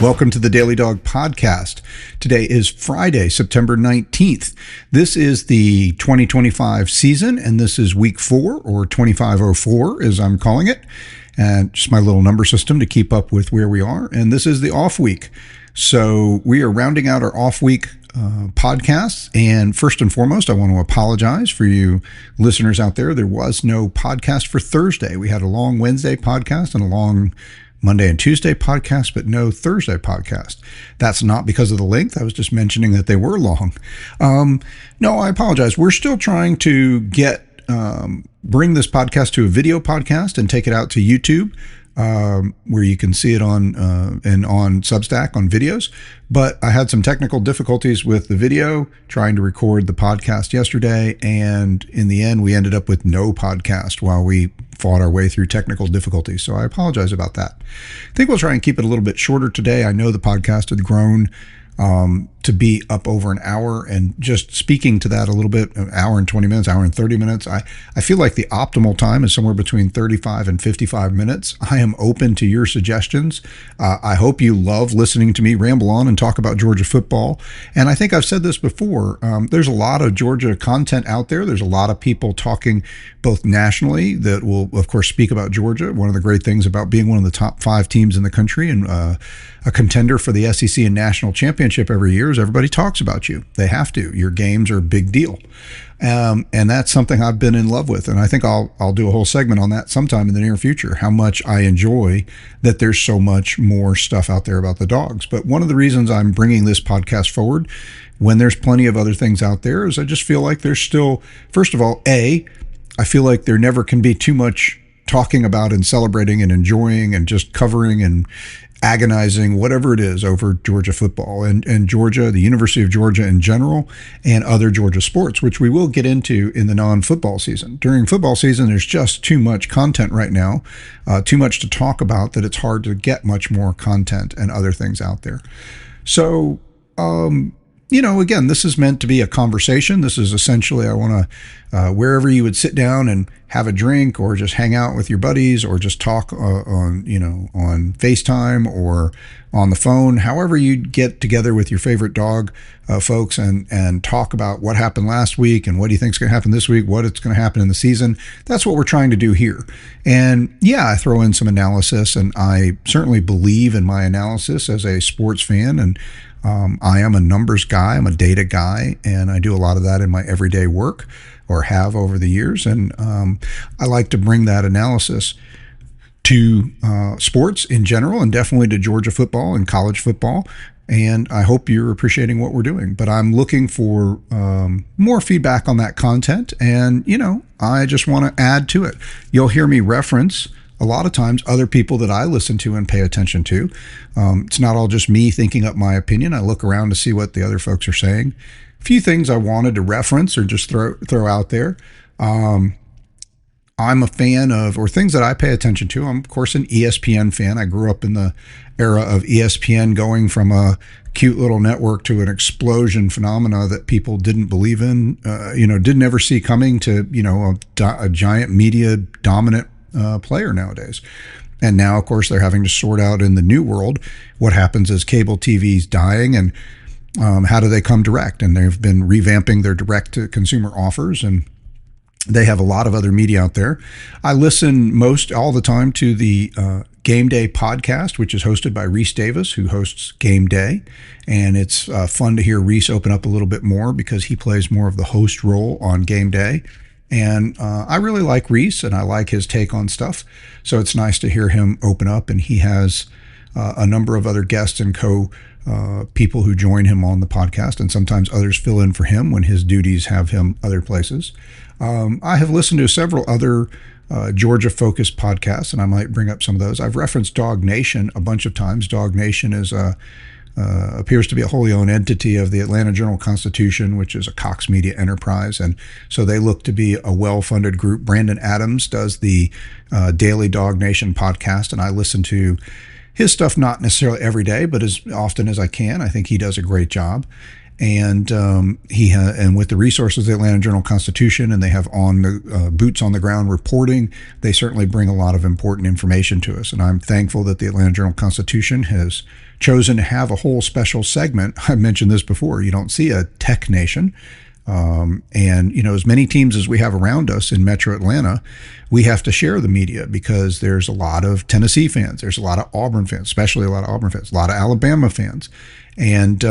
Welcome to the Daily Dawg podcast. Today is Friday, September 19th. This is the 2025 season, and this is week 4, or 2504 as I'm calling it, and just my little number system to keep up with where we are. And this is the off week. So we are rounding out our off week podcasts. And first and foremost, I want to apologize for you listeners out there. There was no podcast for Thursday. We had a long Wednesday podcast and a long Monday and Tuesday podcast, but no Thursday podcast. That's not because of the length. I was just mentioning that they were long. No, I apologize. We're still trying to bring this podcast to a video podcast and take it out to YouTube, where you can see it on Substack on videos. But I had some technical difficulties with the video trying to record the podcast yesterday, and in the end, we ended up with no podcast while we fought our way through technical difficulties. So I apologize about that. I think we'll try and keep it a little bit shorter today. I know the podcast had grown to be up over an hour, and just speaking to that a little bit, an hour and 20 minutes, hour and 30 minutes. I feel like the optimal time is somewhere between 35 and 55 minutes. I am open to your suggestions. I hope you love listening to me ramble on and talk about Georgia football. And I think I've said this before. There's a lot of Georgia content out there. There's a lot of people talking both nationally that will, of course, speak about Georgia. One of the great things about being one of the top 5 teams in the country and a contender for the SEC and national championship every year is everybody talks about you. They have to. Your games are a big deal. And that's something I've been in love with. And I think I'll do a whole segment on that sometime in the near future, how much I enjoy that there's so much more stuff out there about the Dawgs. But one of the reasons I'm bringing this podcast forward when there's plenty of other things out there is I just feel like there's still, first of all, I feel like there never can be too much talking about and celebrating and enjoying and just covering and agonizing, whatever it is, over Georgia football and Georgia, the University of Georgia in general, and other Georgia sports, which we will get into in the non-football season. During football season, there's just too much content right now, too much to talk about, that it's hard to get much more content and other things out there. So, again, this is meant to be a conversation. This is essentially, I want to, wherever you would sit down and have a drink or just hang out with your buddies or just talk on FaceTime or on the phone, however you get together with your favorite dog folks and talk about what happened last week and what do you think is going to happen this week, what it's going to happen in the season. That's what we're trying to do here. And yeah, I throw in some analysis, and I certainly believe in my analysis as a sports fan, and I am a numbers guy, I'm a data guy, and I do a lot of that in my everyday work, or have over the years. And I like to bring that analysis to sports in general, and definitely to Georgia football and college football. And I hope you're appreciating what we're doing. But I'm looking for more feedback on that content. And, I just want to add to it. You'll hear me reference a lot of times other people that I listen to and pay attention to. It's not all just me thinking up my opinion. I look around to see what the other folks are saying. A few things I wanted to reference or just throw out there. I'm a fan of, or things that I pay attention to. I'm, of course, an ESPN fan. I grew up in the era of ESPN going from a cute little network to an explosion phenomena that people didn't believe in, didn't ever see coming, to, a giant media dominant player nowadays. And now, of course, they're having to sort out in the new world what happens as cable TV's dying, and how do they come direct. And they've been revamping their direct to consumer offers, and they have a lot of other media out there. I listen all the time to the Game Day podcast, which is hosted by Reese Davis, who hosts Game Day. And it's fun to hear Reese open up a little bit more because he plays more of the host role on Game Day. And I really like Reese, and I like his take on stuff. So it's nice to hear him open up. And he has a number of other guests and people who join him on the podcast. And sometimes others fill in for him when his duties have him other places. I have listened to several other Georgia-focused podcasts, and I might bring up some of those. I've referenced Dawg Nation a bunch of times. Dawg Nation is appears to be a wholly owned entity of the Atlanta Journal-Constitution, which is a Cox Media enterprise. And so they look to be a well-funded group. Brandon Adams does the Daily Dawg Nation podcast, and I listen to his stuff not necessarily every day, but as often as I can. I think he does a great job. and and with the resources of the Atlanta Journal-Constitution, and they have on the boots on the ground reporting, they certainly bring a lot of important information to us. And I'm thankful that the Atlanta Journal-Constitution has chosen to have a whole special segment. I mentioned this before. You don't see a tech nation. And, as many teams as we have around us in Metro Atlanta, we have to share the media because there's a lot of Tennessee fans. There's a lot of Auburn fans, especially a lot of Auburn fans, a lot of Alabama fans, and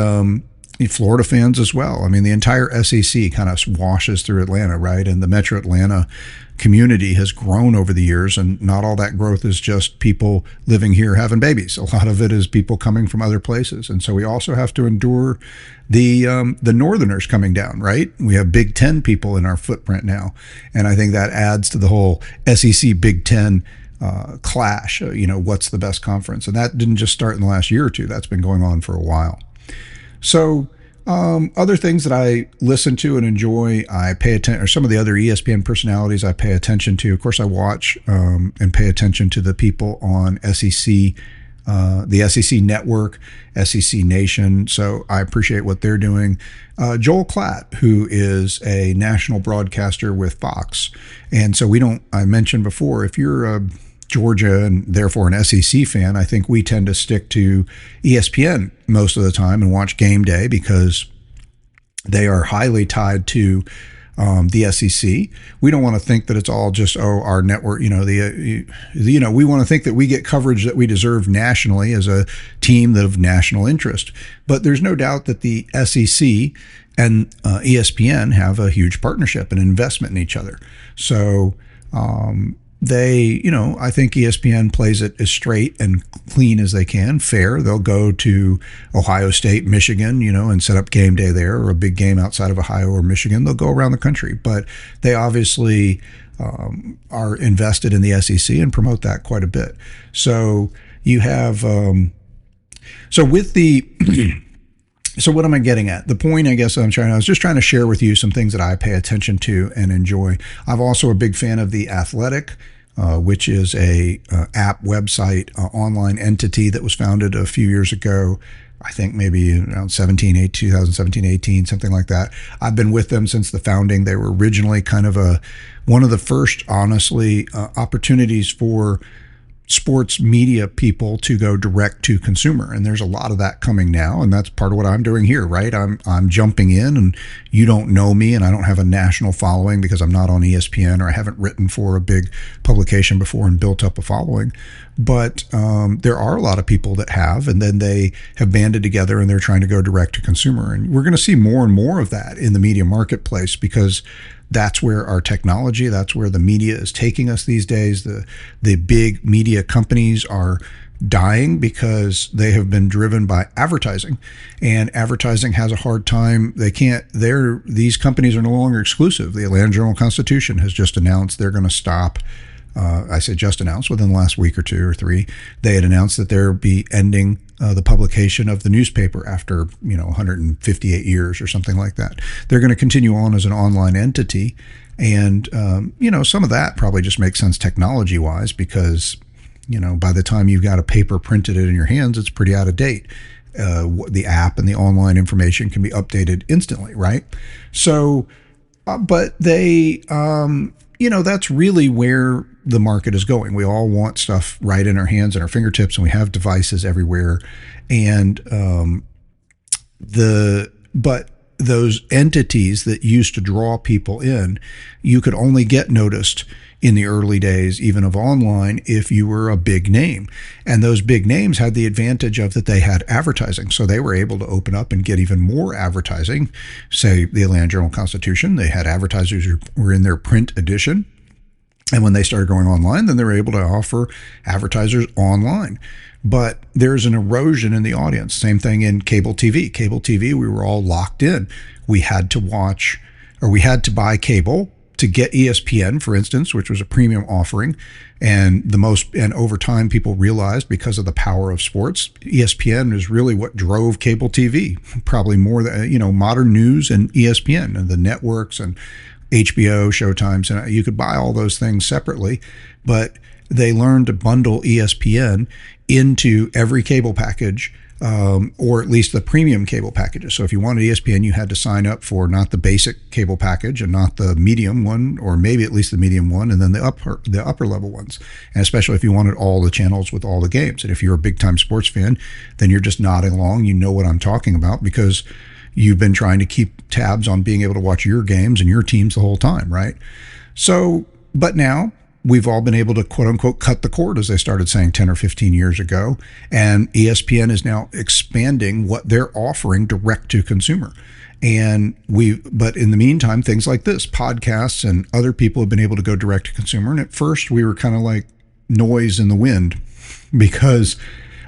Florida fans as well. I mean, the entire SEC kind of washes through Atlanta, right? And the Metro Atlanta community has grown over the years, and not all that growth is just people living here having babies. A lot of it is people coming from other places, and so we also have to endure the Northerners coming down, right? We have Big Ten people in our footprint now, and I think that adds to the whole SEC Big Ten clash. What's the best conference? And that didn't just start in the last year or two. That's been going on for a while. So other things that I listen to and enjoy, I pay attention, or some of the other ESPN personalities I pay attention to. Of course, I watch and pay attention to the people on SEC, the SEC Network, SEC Nation. So I appreciate what they're doing. Joel Klatt, who is a national broadcaster with Fox. And so I mentioned before, if you're a Georgia and therefore an SEC fan, I think we tend to stick to ESPN most of the time and watch Game Day because they are highly tied to the SEC. We don't want to think that it's all just our network. We want to think that we get coverage that we deserve nationally as a team that of national interest. But there's no doubt that the SEC and ESPN have a huge partnership and investment in each other. So I think ESPN plays it as straight and clean as they can, fair. They'll go to Ohio State, Michigan, and set up Game Day there, or a big game outside of Ohio or Michigan. They'll go around the country, but they obviously are invested in the SEC and promote that quite a bit. So you have, so what am I getting at? The point, I guess I was just trying to share with you some things that I pay attention to and enjoy. I'm also a big fan of The Athletic, which is a app, website, online entity that was founded a few years ago. I think maybe around 2017, 18, something like that. I've been with them since the founding. They were originally kind of one of the first, honestly, opportunities for sports media people to go direct to consumer. And there's a lot of that coming now. And that's part of what I'm doing here, right? I'm jumping in, and you don't know me, and I don't have a national following because I'm not on ESPN, or I haven't written for a big publication before and built up a following. But there are a lot of people that have, and then they have banded together and they're trying to go direct to consumer. And we're going to see more and more of that in the media marketplace, because that's where our technology, that's where the media is taking us these days. The big media companies are dying because they have been driven by advertising, and advertising has a hard time. These companies are no longer exclusive. The Atlanta Journal-Constitution has just announced they're going to stop. I say just announced, within the last week or two or three, they had announced that they'll be ending the publication of the newspaper after 158 years or something like that. They're going to continue on as an online entity, and some of that probably just makes sense technology wise, because by the time you've got a paper printed in your hands, it's pretty out of date. The app and the online information can be updated instantly, right? So, but they that's really where the market is going. We all want stuff right in our hands and our fingertips, and we have devices everywhere. And but those entities that used to draw people in, you could only get noticed in the early days, even of online, if you were a big name. And those big names had the advantage of that they had advertising. So they were able to open up and get even more advertising. Say the Atlanta Journal-Constitution, they had advertisers who were in their print edition. And when they started going online, then they were able to offer advertisers online. But there's an erosion in the audience. Same thing in cable TV. Cable TV, we were all locked in. We had to watch, or we had to buy cable to get ESPN, for instance, which was a premium offering. And over time, people realized, because of the power of sports, ESPN is really what drove cable TV, probably more than, modern news and ESPN and the networks and HBO, Showtimes, and you could buy all those things separately, but they learned to bundle ESPN into every cable package or at least the premium cable packages. So if you wanted ESPN, you had to sign up for not the basic cable package and not the medium one, or maybe at least the medium one, and then the upper level ones. And especially if you wanted all the channels with all the games. And if you're a big time sports fan, then you're just nodding along. You know what I'm talking about because you've been trying to keep tabs on being able to watch your games and your teams the whole time, right? So, but now we've all been able to quote unquote cut the cord, as they started saying 10 or 15 years ago. And ESPN is now expanding what they're offering direct to consumer. But in the meantime, things like this, podcasts and other people have been able to go direct to consumer. And at first we were kind of like noise in the wind because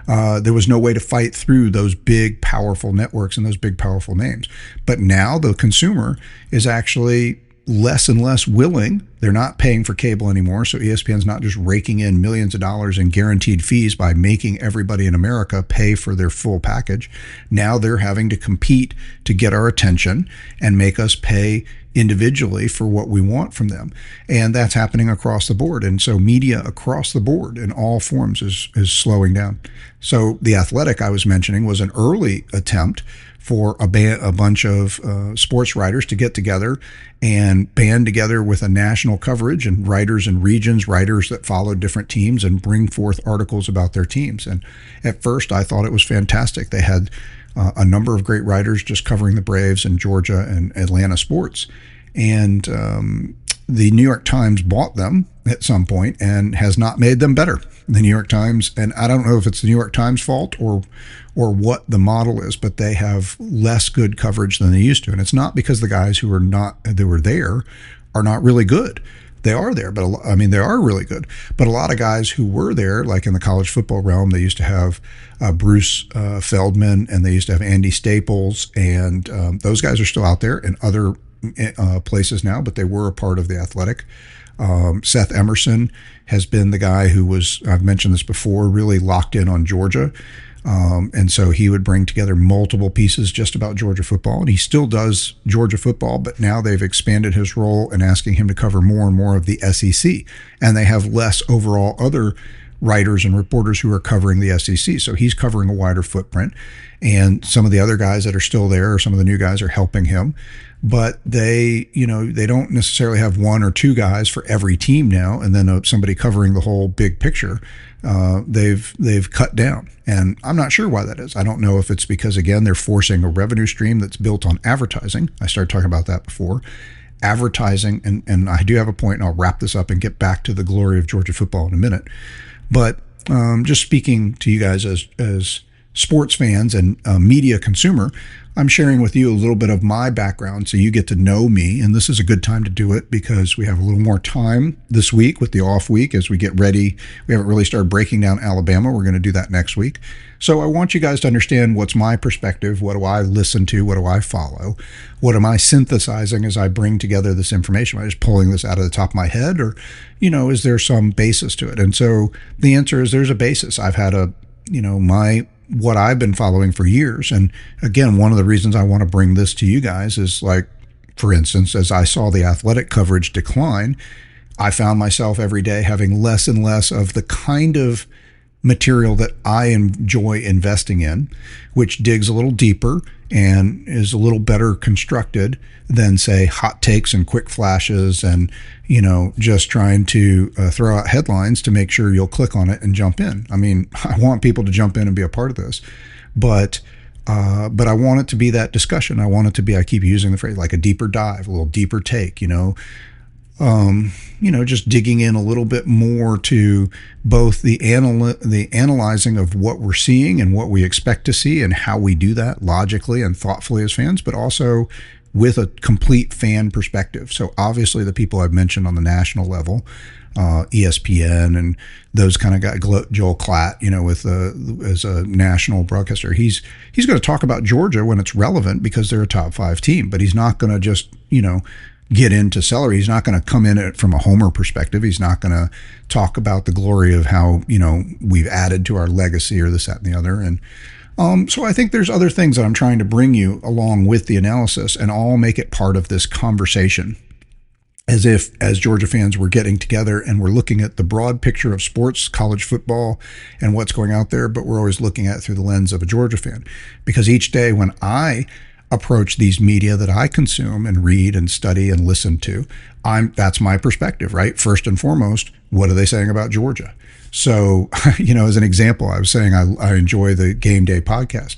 there was no way to fight through those big, powerful networks and those big, powerful names. But now the consumer is actually less and less willing. They're not paying for cable anymore. So ESPN's not just raking in millions of dollars in guaranteed fees by making everybody in America pay for their full package. Now they're having to compete to get our attention and make us pay individually for what we want from them. And that's happening across the board. And so media across the board in all forms is slowing down. So The Athletic I was mentioning was an early attempt for a bunch of sports writers to get together and band together with a national coverage and writers in regions, writers that follow different teams and bring forth articles about their teams. And at first I thought it was fantastic. They had a number of great writers just covering the Braves and Georgia and Atlanta sports. And the New York Times bought them at some point and has not made them better. The New York Times, and I don't know if it's the New York Times fault or what the model is, but they have less good coverage than they used to. And it's not because the guys who were there are not really good. They are there, but they are really good. But a lot of guys who were there, like in the college football realm, they used to have Bruce Feldman and they used to have Andy Staples, and those guys are still out there in other places now, but they were a part of The Athletic. Seth Emerson has been the guy who was, I've mentioned this before, really locked in on Georgia. And so he would bring together multiple pieces just about Georgia football. And he still does Georgia football, but now they've expanded his role and asking him to cover more and more of the SEC. And they have less overall other writers and reporters who are covering the SEC. So he's covering a wider footprint. And some of the other guys that are still there, or some of the new guys, are helping him. But they don't necessarily have one or two guys for every team now, and then somebody covering the whole big picture. They've cut down, and I'm not sure why that is. I don't know if it's because, again, they're forcing a revenue stream that's built on advertising. I started talking about that before. Advertising, and I do have a point, and I'll wrap this up and get back to the glory of Georgia football in a minute. But just speaking to you guys as sports fans and media consumer, I'm sharing with you a little bit of my background so you get to know me. And this is a good time to do it because we have a little more time this week with the off week as we get ready. We haven't really started breaking down Alabama. We're going to do that next week. So I want you guys to understand what's my perspective. What do I listen to? What do I follow? What am I synthesizing as I bring together this information? Am I just pulling this out of the top of my head, or, is there some basis to it? And so the answer is there's a basis. I've had what I've been following for years. And again, one of the reasons I want to bring this to you guys is, like, for instance, as I saw the Athletic coverage decline, I found myself every day having less and less of the kind of material that I enjoy investing in, which digs a little deeper and is a little better constructed than, say, hot takes and quick flashes and, just trying to throw out headlines to make sure you'll click on it and jump in. I mean, I want people to jump in and be a part of this, but I want it to be that discussion. I want it to be, I keep using the phrase, like a deeper dive, a little deeper take, just digging in a little bit more to both the analyzing of what we're seeing and what we expect to see and how we do that logically and thoughtfully as fans, but also with a complete fan perspective. So obviously the people I've mentioned on the national level, ESPN and those kind of guys, Joel Klatt, as a national broadcaster, he's going to talk about Georgia when it's relevant because they're a top 5 team, but he's not going to just, get into celery. He's not going to come in it from a homer perspective. He's not going to talk about the glory of how, we've added to our legacy or this, that, and the other. And so I think there's other things that I'm trying to bring you along with the analysis and all make it part of this conversation. as if as Georgia fans we're getting together and we're looking at the broad picture of sports, college football, and what's going out there, but we're always looking at it through the lens of a Georgia fan. Because each day when I approach these media that I consume and read and study and listen to, that's my perspective, right? First and foremost, what are they saying about Georgia? So, as an example, I was saying I enjoy the Game Day podcast.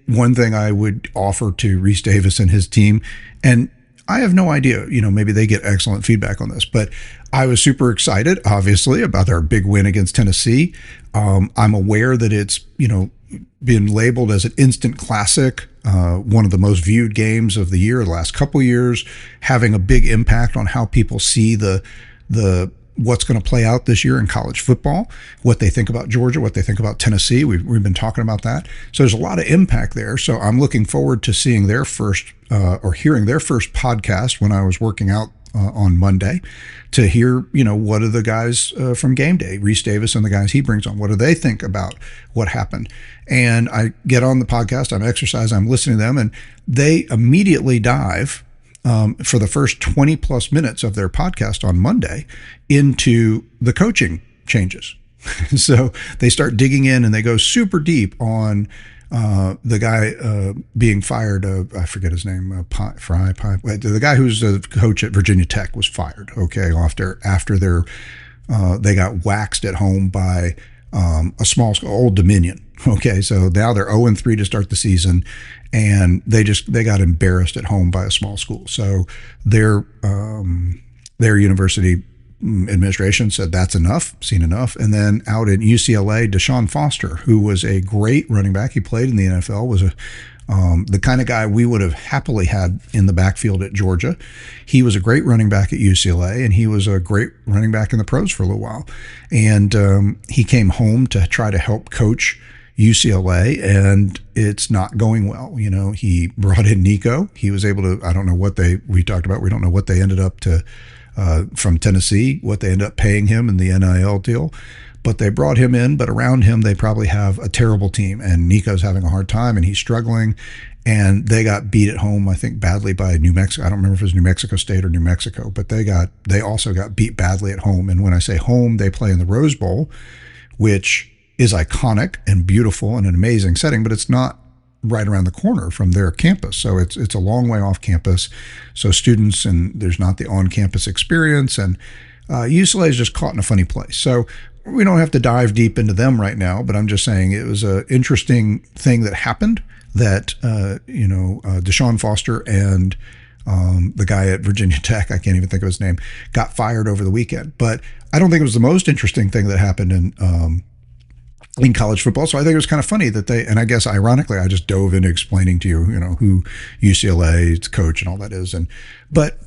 One thing I would offer to Reese Davis and his team, and I have no idea, maybe they get excellent feedback on this, but I was super excited, obviously, about our big win against Tennessee. I'm aware that it's, been labeled as an instant classic, one of the most viewed games of the year, the last couple years, having a big impact on how people see the what's going to play out this year in college football, what they think about Georgia, what they think about Tennessee. We've been talking about that. So there's a lot of impact there. So I'm looking forward to seeing their first or hearing their first podcast when I was working out on Monday to hear, what are the guys from Game Day, Reese Davis and the guys he brings on, what do they think about what happened? And I get on the podcast, I'm exercising, I'm listening to them, and they immediately dive for the first 20 plus minutes of their podcast on Monday into the coaching changes. So they start digging in and they go super deep on the guy being fired. I forget his name. The guy who's the coach at Virginia Tech was fired. Okay, after they got waxed at home by a small school, Old Dominion. Okay, so now they're 0-3 to start the season, and they got embarrassed at home by a small school. So their university administration said that's enough, seen enough. And then out in UCLA, Deshaun Foster, who was a great running back, he played in the NFL, was the kind of guy we would have happily had in the backfield at Georgia. He was a great running back at UCLA, and he was a great running back in the pros for a little while. And he came home to try to help coach UCLA, and it's not going well. He brought in Nico. He was able to, I don't know what we talked about. We don't know what they ended up from Tennessee, what they ended up paying him in the NIL deal. But they brought him in, but around him, they probably have a terrible team. And Nico's having a hard time, and he's struggling. And they got beat at home, I think, badly by New Mexico. I don't remember if it was New Mexico State or New Mexico, but they also got beat badly at home. And when I say home, they play in the Rose Bowl, which is iconic and beautiful and an amazing setting, but it's not right around the corner from their campus. So it's a long way off campus. So students, and there's not the on-campus experience, and UCLA is just caught in a funny place. So we don't have to dive deep into them right now, but I'm just saying it was an interesting thing that happened that, Deshaun Foster and the guy at Virginia Tech, I can't even think of his name, got fired over the weekend. But I don't think it was the most interesting thing that happened in college football. So I think it was kind of funny that and I guess ironically, I just dove into explaining to you, who UCLA's coach and all that is. But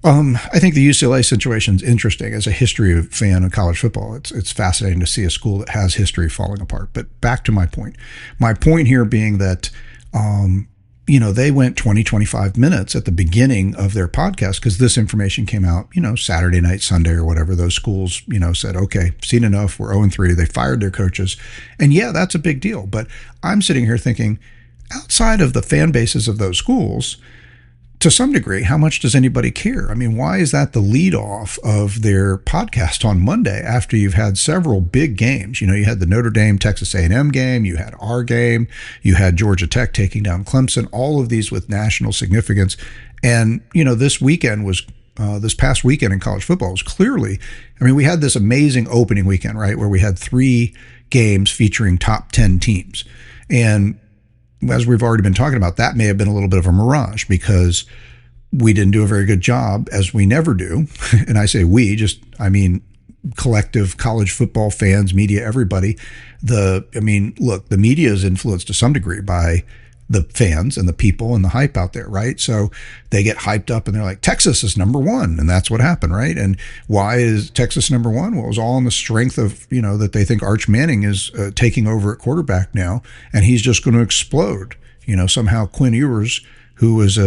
I think the UCLA situation is interesting as a history fan of college football. It's fascinating to see a school that has history falling apart. But back to my point. My point here being that, they went 20, 25 minutes at the beginning of their podcast because this information came out, Saturday night, Sunday or whatever. Those schools, said, okay, seen enough. We're 0-3. They fired their coaches. And yeah, that's a big deal. But I'm sitting here thinking, outside of the fan bases of those schools, to some degree, how much does anybody care? I mean, why is that the lead off of their podcast on Monday after you've had several big games? You had the Notre Dame, Texas A&M game, you had our game, you had Georgia Tech taking down Clemson, all of these with national significance. And, this weekend was, this past weekend in college football was clearly, we had this amazing opening weekend, right, where we had 3 games featuring top 10 teams. And as we've already been talking about, that may have been a little bit of a mirage because we didn't do a very good job, as we never do. And I say we, collective college football fans, media, everybody. Look, the media is influenced to some degree by the fans and the people and the hype out there, right? So they get hyped up and they're like, Texas is number 1. And that's what happened, right? And why is Texas number 1? Well, it was all on the strength of, that they think Arch Manning is taking over at quarterback now, and he's just going to explode. Somehow Quinn Ewers, who was,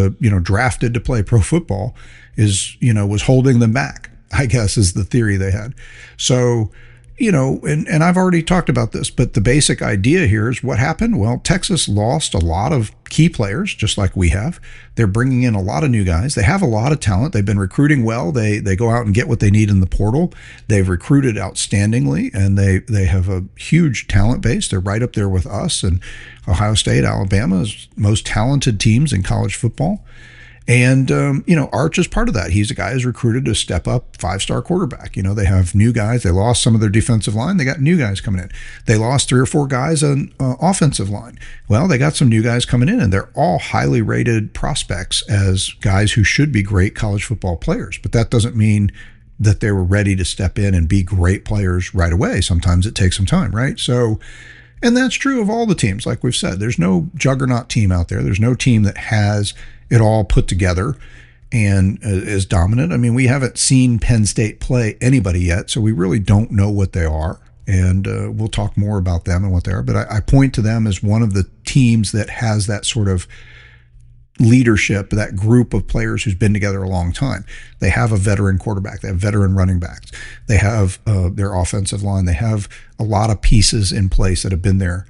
drafted to play pro football, was holding them back, I guess, is the theory they had. So, and I've already talked about this, but the basic idea here is what happened. Well, Texas lost a lot of key players, just like we have. They're bringing in a lot of new guys. They have a lot of talent. They've been recruiting well. They go out and get what they need in the portal. They've recruited outstandingly, and they have a huge talent base. They're right up there with us and Ohio State, Alabama is most talented teams in college football. And, Arch is part of that. He's a guy who's recruited to step up, 5-star quarterback. They have new guys. They lost some of their defensive line. They got new guys coming in. They lost 3 or 4 guys on offensive line. Well, they got some new guys coming in, and they're all highly rated prospects as guys who should be great college football players. But that doesn't mean that they were ready to step in and be great players right away. Sometimes it takes some time, right? So, and that's true of all the teams. Like we've said, there's no juggernaut team out there. There's no team that has it all put together and is dominant. I mean, we haven't seen Penn State play anybody yet, so we really don't know what they are. And we'll talk more about them and what they are. But I point to them as one of the teams that has that sort of leadership, that group of players who's been together a long time. They have a veteran quarterback. They have veteran running backs. They have their offensive line. They have a lot of pieces in place that have been there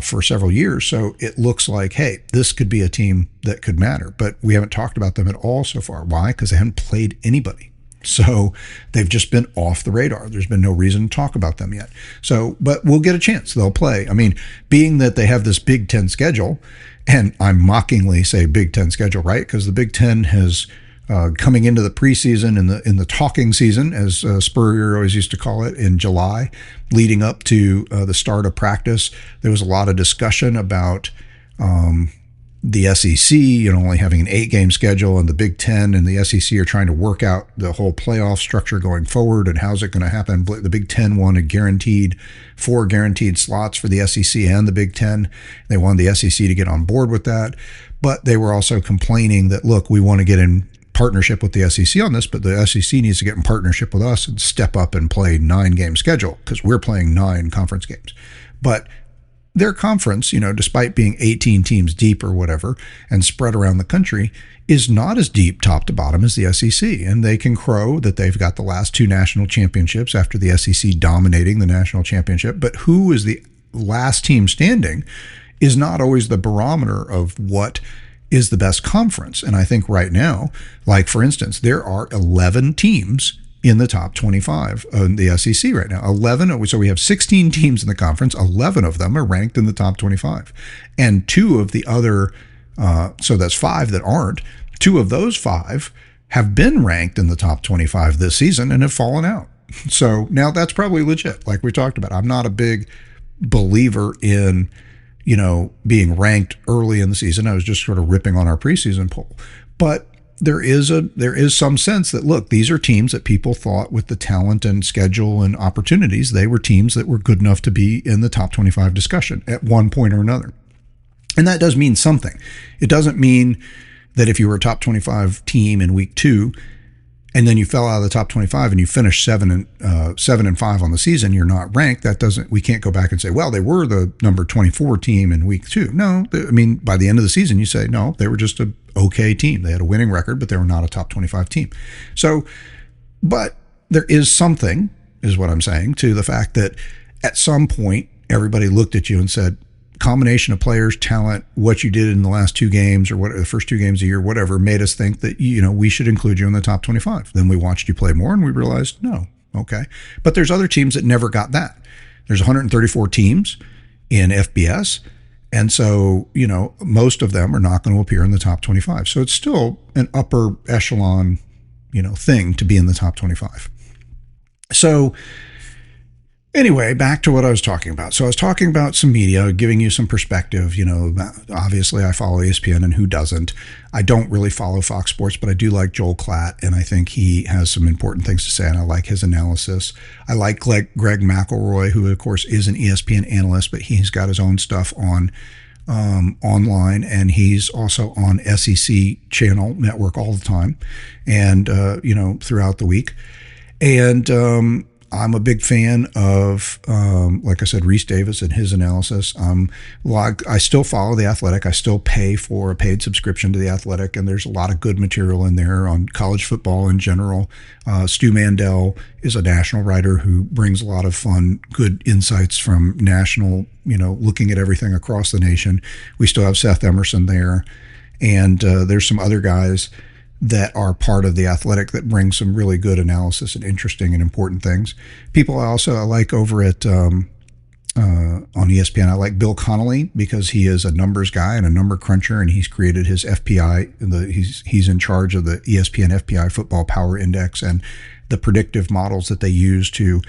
for several years. So it looks like, hey, this could be a team that could matter. But we haven't talked about them at all so far. Why? Because they haven't played anybody. So they've just been off the radar. There's been no reason to talk about them yet. So, but we'll get a chance. They'll play. I mean, being that they have this Big Ten schedule, and I mockingly say Big Ten schedule, right? Because the Big Ten has coming into the preseason in the talking season, as Spurrier always used to call it, in July, leading up to the start of practice. There was a lot of discussion about the SEC, only having an 8-game schedule, and the Big Ten and the SEC are trying to work out the whole playoff structure going forward and how's it going to happen. The Big Ten wanted 4 guaranteed slots for the SEC and the Big Ten. They wanted the SEC to get on board with that, but they were also complaining that, look, we want to get in partnership with the SEC on this, but the SEC needs to get in partnership with us and step up and play 9-game schedule because we're playing 9 conference games. But their conference, despite being 18 teams deep or whatever and spread around the country, is not as deep top to bottom as the SEC. And they can crow that they've got the last 2 national championships after the SEC dominating the national championship. But who is the last team standing is not always the barometer of what is the best conference. And I think right now, like for instance, there are 11 teams in the top 25 in the SEC right now. 11, so we have 16 teams in the conference. 11 of them are ranked in the top 25. And 2 of the other, so that's 5 that aren't, 2 of those 5 have been ranked in the top 25 this season and have fallen out. So now that's probably legit, like we talked about. I'm not a big believer in being ranked early in the season. I was just sort of ripping on our preseason poll. But there is some sense that, look, these are teams that people thought with the talent and schedule and opportunities, they were teams that were good enough to be in the top 25 discussion at one point or another. And that does mean something. It doesn't mean that if you were a top 25 team in week 2 and then you fell out of the top 25 and you finished 7 and 5 on the season, you're not ranked. We can't go back and say, well, they were the number 24 team in week 2. No, by the end of the season, you say, no, they were just a okay team. They had a winning record, but they were not a top 25 team. So, but there is something, is what I'm saying, to the fact that at some point, everybody looked at you and said, combination of players, talent, what you did in the last 2 games or the first 2 games of the year, whatever, made us think that, we should include you in the top 25. Then we watched you play more and we realized, no, okay. But there's other teams that never got that. There's 134 teams in FBS. And so, most of them are not going to appear in the top 25. So it's still an upper echelon, thing to be in the top 25. So anyway, back to what I was talking about. So I was talking about some media, giving you some perspective. Obviously I follow ESPN, and who doesn't? I don't really follow Fox Sports, but I do like Joel Klatt, and I think he has some important things to say, and I like his analysis. I like Greg McElroy, who of course is an ESPN analyst, but he's got his own stuff on online, and he's also on SEC channel network all the time, and throughout the week. And I'm a big fan of, like I said, Reese Davis and his analysis. I still follow The Athletic. I still pay for a paid subscription to The Athletic, and there's a lot of good material in there on college football in general. Stu Mandel is a national writer who brings a lot of fun, good insights from national, looking at everything across the nation. We still have Seth Emerson there, and there's some other guys that are part of The Athletic that bring some really good analysis and interesting and important things. People I like over at on ESPN. I like Bill Connolly because he is a numbers guy and a number cruncher, and he's created his FPI. He's in charge of the ESPN FPI Football Power Index and the predictive models that they use to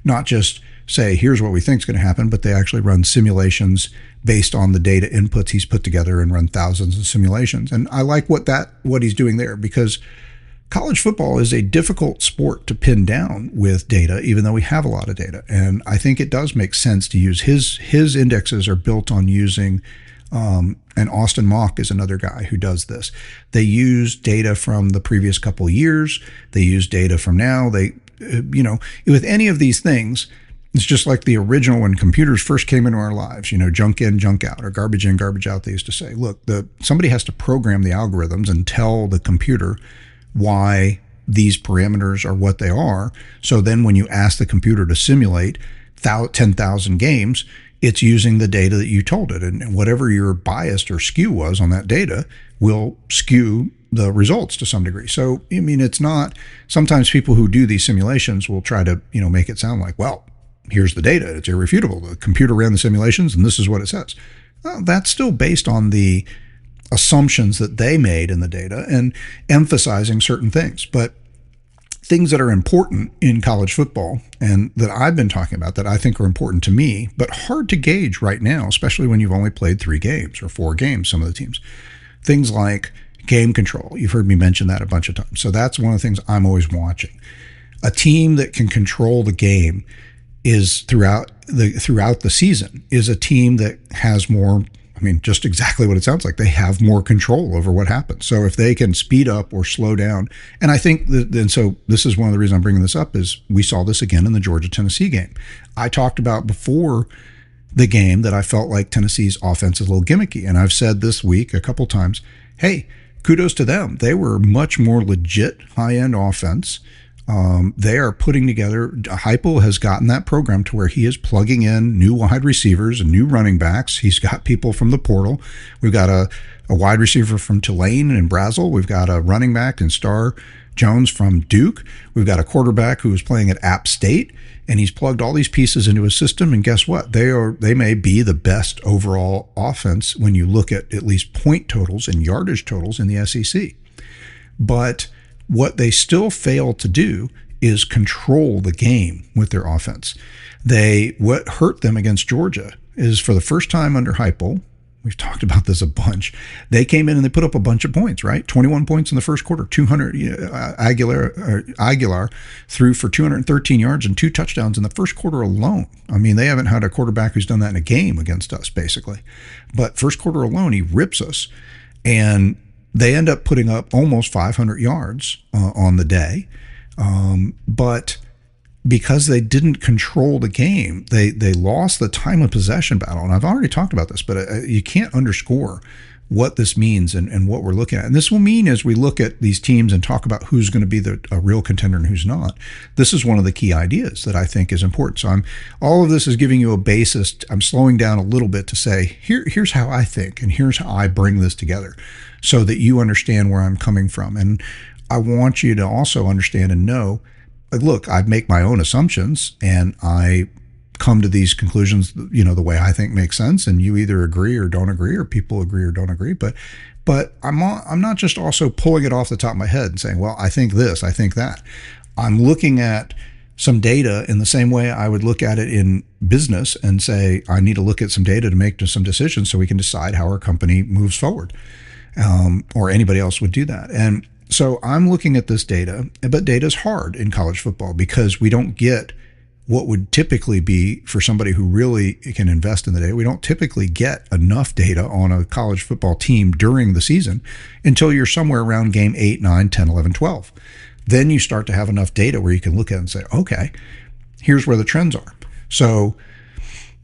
not just say, here's what we think is going to happen, but they actually run simulations based on the data inputs he's put together and run thousands of simulations. And I like what he's doing there, because college football is a difficult sport to pin down with data, even though we have a lot of data. And I think it does make sense to use his indexes are built on using, and Austin Mock is another guy who does this. They use data from the previous couple of years. They use data from now. With any of these things, it's just like the original when computers first came into our lives, junk in, junk out, or garbage in, garbage out. They used to say, look, somebody has to program the algorithms and tell the computer why these parameters are what they are. So then when you ask the computer to simulate 10,000 games, it's using the data that you told it. And whatever your bias or skew was on that data will skew the results to some degree. So, it's not, sometimes people who do these simulations will try to, make it sound like, well, here's the data. It's irrefutable. The computer ran the simulations and this is what it says. Well, that's still based on the assumptions that they made in the data and emphasizing certain things. But things that are important in college football and that I've been talking about that I think are important to me, but hard to gauge right now, especially when you've only played 3 games or 4 games, some of the teams. Things like game control. You've heard me mention that a bunch of times. So that's one of the things I'm always watching. A team that can control the game is throughout the season is a team that has more, just exactly what it sounds like. They have more control over what happens. So if they can speed up or slow down, and I think so this is one of the reasons I'm bringing this up is we saw this again in the Georgia-Tennessee game. I talked about before the game that I felt like Tennessee's offense is a little gimmicky. And I've said this week a couple times, hey, kudos to them. They were much more legit high-end offense. They are putting together, Heupel has gotten that program to where he is plugging in new wide receivers and new running backs. He's got people from the portal. We've got a wide receiver from Tulane and Brazil. We've got a running back in Star Jones from Duke. We've got a quarterback who is playing at App State, and he's plugged all these pieces into his system. And guess what? They may be the best overall offense when you look at least point totals and yardage totals in the SEC. But what they still fail to do is control the game with their offense. What hurt them against Georgia is for the first time under Heupel, we've talked about this a bunch, they came in and they put up a bunch of points, right? 21 points in the first quarter, 200, Aguilar threw for 213 yards and 2 touchdowns in the first quarter alone. They haven't had a quarterback who's done that in a game against us, basically. But first quarter alone, he rips us. And they end up putting up almost 500 yards on the day. But because they didn't control the game, they lost the time of possession battle. And I've already talked about this, but you can't underscore what this means and what we're looking at. And this will mean as we look at these teams and talk about who's going to be a real contender and who's not, this is one of the key ideas that I think is important. So all of this is giving you a basis. I'm slowing down a little bit to say, here's how I think and here's how I bring this together so that you understand where I'm coming from. And I want you to also understand and know, look, I make my own assumptions and I come to these conclusions, the way I think makes sense, and you either agree or don't agree, or people agree or don't agree. But I'm not just also pulling it off the top of my head and saying, well, I think this, I think that. I'm looking at some data in the same way I would look at it in business and say, I need to look at some data to make some decisions so we can decide how our company moves forward, or anybody else would do that. And so I'm looking at this data, but data is hard in college football because we don't get what would typically be for somebody who really can invest in the data. We don't typically get enough data on a college football team during the season until you're somewhere around game 8, 9, 10, 11, 12. Then you start to have enough data where you can look at it and say, okay, here's where the trends are. So,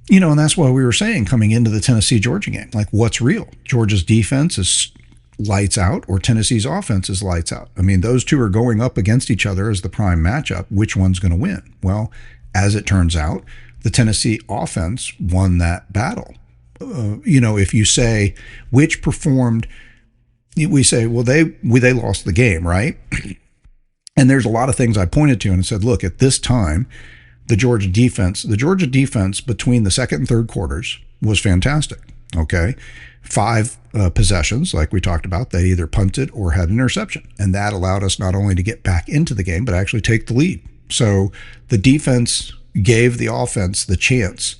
and that's why we were saying coming into the Tennessee-Georgia game, like what's real? Georgia's defense is lights out or Tennessee's offense is lights out. I mean, those two are going up against each other as the prime matchup. Which one's going to win? Well, as it turns out, the Tennessee offense won that battle. If you say which performed, we say, well, they lost the game, right? And there's a lot of things I pointed to and said, look, at this time, the Georgia defense between the second and third quarters was fantastic. Okay. 5 possessions, like we talked about, they either punted or had an interception. And that allowed us not only to get back into the game, but actually take the lead. So the defense gave the offense the chance.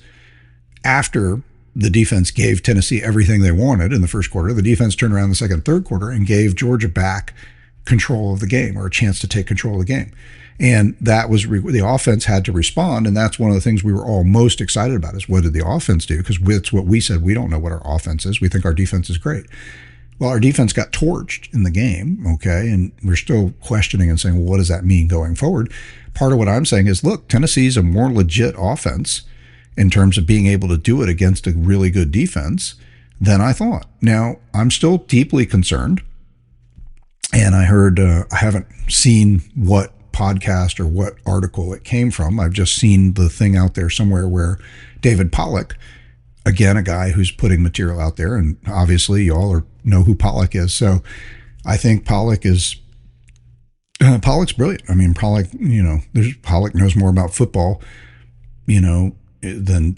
After the defense gave Tennessee everything they wanted in the first quarter, the defense turned around in the second and third quarter and gave Georgia back control of the game, or a chance to take control of the game. And that was the offense had to respond. And that's one of the things we were all most excited about, is what did the offense do? Because it's what we said. We don't know what our offense is. We think our defense is great. Well, our defense got torched in the game. Okay. And we're still questioning and saying, well, what does that mean going forward? Part of what I'm saying is, look, Tennessee's a more legit offense in terms of being able to do it against a really good defense than I thought. Now, I'm still deeply concerned. And I heard, I haven't seen what podcast or what article it came from. I've just seen the thing out there somewhere where David Pollack, again, a guy who's putting material out there, and obviously you all know who Pollack is. So I think Pollack's brilliant. I mean, Pollack knows more about football, than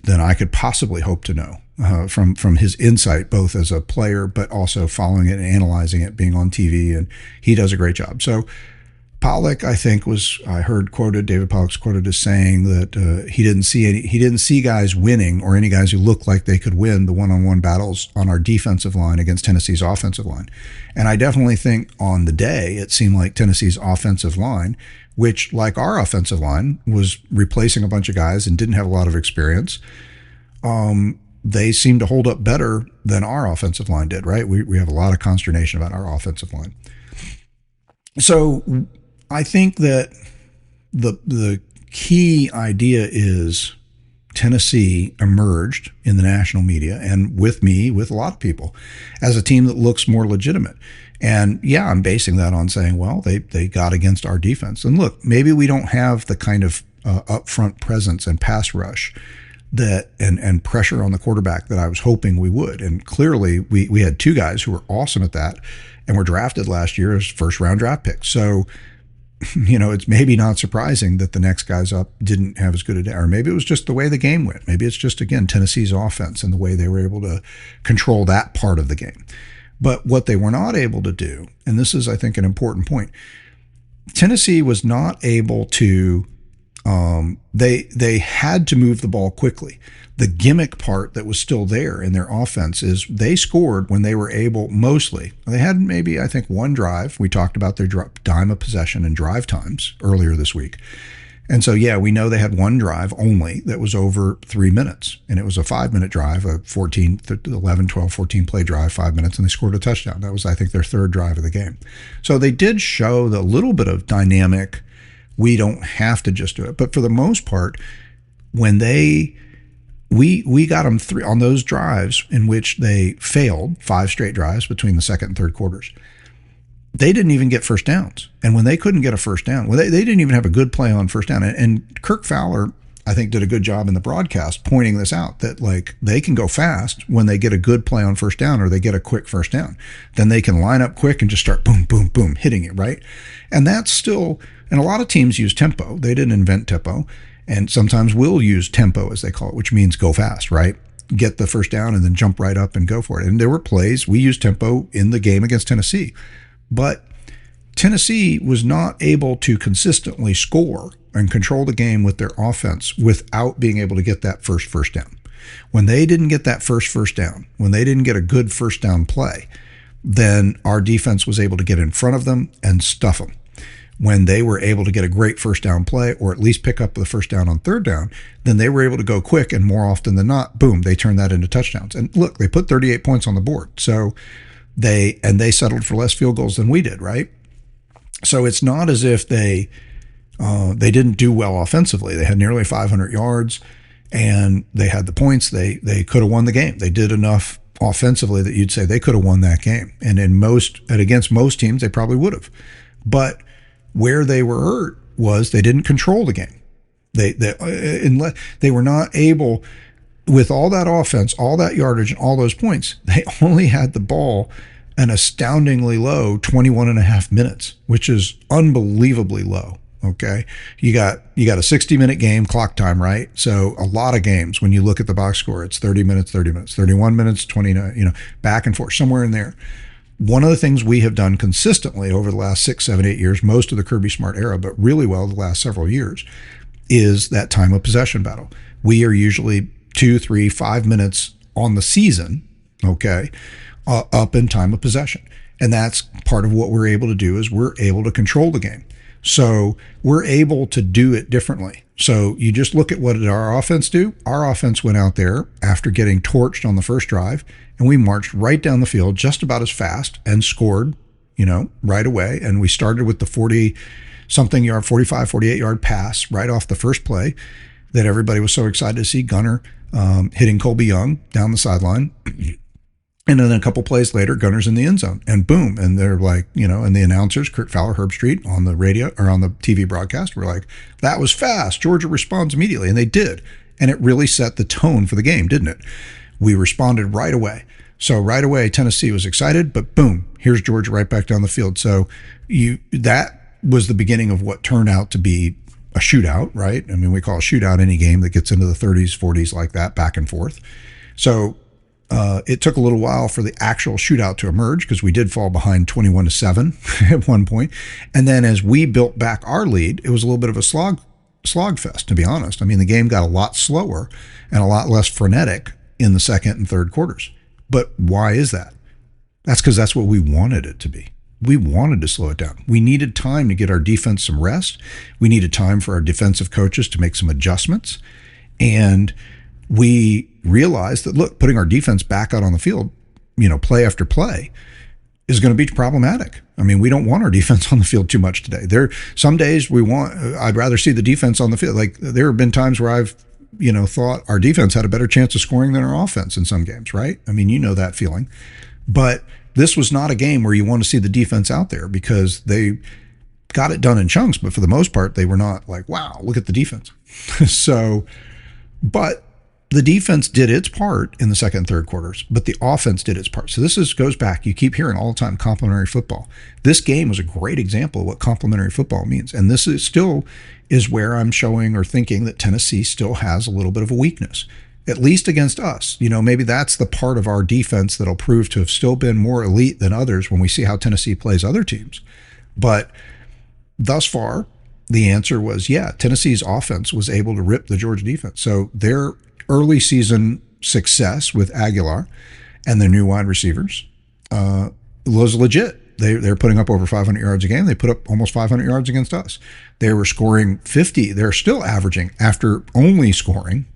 I could possibly hope to know. From his insight, both as a player, but also following it and analyzing it, being on TV, and he does a great job. So Pollack, I think, David Pollack's quoted as saying that he didn't see guys winning, or any guys who looked like they could win the one-on-one battles on our defensive line against Tennessee's offensive line. And I definitely think on the day, it seemed like Tennessee's offensive line, which, like our offensive line, was replacing a bunch of guys and didn't have a lot of experience, they seem to hold up better than our offensive line did, right? We have a lot of consternation about our offensive line. So I think that the key idea is Tennessee emerged in the national media, and with a lot of people, as a team that looks more legitimate. And yeah, I'm basing that on saying, well, they got against our defense. And look, maybe we don't have the kind of upfront presence and pass rush that and pressure on the quarterback that I was hoping we would. And clearly we had 2 guys who were awesome at that and were drafted last year as first round draft picks. So, it's maybe not surprising that the next guys up didn't have as good a day, or maybe it was just the way the game went. Maybe it's just, again, Tennessee's offense and the way they were able to control that part of the game. But what they were not able to do, and this is, I think, an important point, Tennessee was not able to they had to move the ball quickly. The gimmick part that was still there in their offense is they scored when they were able, mostly. They had maybe, I think, one drive. We talked about their dime of possession and drive times earlier this week. And so, yeah, we know they had one drive only that was over 3 minutes. And it was a 5-minute drive, a 11, 12, 14 play drive, 5 minutes, and they scored a touchdown. That was, I think, their third drive of the game. So they did show the little bit of dynamic. We don't have to just do it. But for the most part, when we got them on those drives in which they failed, 5 straight drives between the second and third quarters, they didn't even get first downs. And when they couldn't get a first down, they didn't even have a good play on first down. And Kirk Fowler, I think, did a good job in the broadcast pointing this out, that like they can go fast when they get a good play on first down, or they get a quick first down. Then they can line up quick and just start boom, boom, boom, hitting it, right? And that's still, and a lot of teams use tempo. They didn't invent tempo. And sometimes we'll use tempo, as they call it, which means go fast, right? Get the first down and then jump right up and go for it. And there were plays, we used tempo in the game against Tennessee. But Tennessee was not able to consistently score and control the game with their offense without being able to get that first down. When they didn't get that first down, when they didn't get a good first down play, then our defense was able to get in front of them and stuff them. When they were able to get a great first down play, or at least pick up the first down on third down, then they were able to go quick, and more often than not, boom, they turned that into touchdowns. And look, they put 38 points on the board. So they settled for less field goals than we did, right? So it's not as if they They didn't do well offensively. They had nearly 500 yards, and they had the points. They could have won the game. They did enough offensively that you'd say they could have won that game. And against most teams, they probably would have. But where they were hurt was they didn't control the game. They were not able, with all that offense, all that yardage, and all those points, they only had the ball an astoundingly low 21 and a half minutes, which is unbelievably low. Okay. You got a 60-minute game, clock time, right? So a lot of games, when you look at the box score, it's 30 minutes, 31 minutes, 29, back and forth, somewhere in there. One of the things we have done consistently over the last 6, 7, 8 years, most of the Kirby Smart era, but really well the last several years, is that time of possession battle. We are usually 2, 3, 5 minutes on the season, okay, up in time of possession. And that's part of what we're able to do, is we're able to control the game. So we're able to do it differently. So you just look at what did our offense do? Our offense went out there after getting torched on the first drive, and we marched right down the field just about as fast and scored, right away. And we started with the 40-something yard, 45, 48-yard pass right off the first play that everybody was so excited to see. Gunner hitting Colby Young down the sideline. And then a couple plays later, Gunner's in the end zone, and boom. And they're like, and the announcers, Kurt Fowler, Herb Street, on the radio or on the TV broadcast, were like, that was fast. Georgia responds immediately. And they did. And it really set the tone for the game, didn't it? We responded right away. So right away, Tennessee was excited, but boom, here's Georgia right back down the field. So that was the beginning of what turned out to be a shootout, right? I mean, we call a shootout any game that gets into the 30s, 40s like that, back and forth. So it took a little while for the actual shootout to emerge, because we did fall behind 21-7 at one point. And then as we built back our lead, it was a little bit of a slog fest, to be honest. I mean, the game got a lot slower and a lot less frenetic in the second and third quarters. But why is that? That's because that's what we wanted it to be. We wanted to slow it down. We needed time to get our defense some rest. We needed time for our defensive coaches to make some adjustments. And we realized that, look, putting our defense back out on the field, play after play, is going to be problematic. I mean, we don't want our defense on the field too much today. Some days I'd rather see the defense on the field. Like, there have been times where I've, thought our defense had a better chance of scoring than our offense in some games, right? I mean, that feeling. But this was not a game where you want to see the defense out there, because they got it done in chunks, but for the most part, they were not like, wow, look at the defense. But the defense did its part in the second and third quarters, but the offense did its part. So goes back. You keep hearing all the time, complementary football. This game was a great example of what complementary football means. And this is where I'm showing or thinking that Tennessee still has a little bit of a weakness, at least against us. Maybe that's the part of our defense that'll prove to have still been more elite than others when we see how Tennessee plays other teams. But thus far, the answer was, Tennessee's offense was able to rip the Georgia defense. So their early season success with Aguilar and their new wide receivers was legit. They're putting up over 500 yards a game. They put up almost 500 yards against us. They were scoring 50. They're still averaging, after only scoring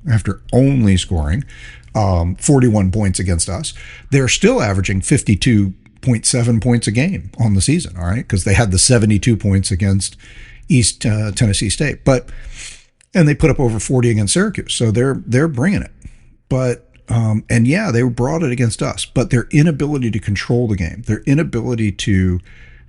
41 points against us, they're still averaging 52.7 points a game on the season, all right? Because they had the 72 points against East Tennessee State. And they put up over 40 against Syracuse. So they're bringing it. But they brought it against us. But their inability to control the game, their inability to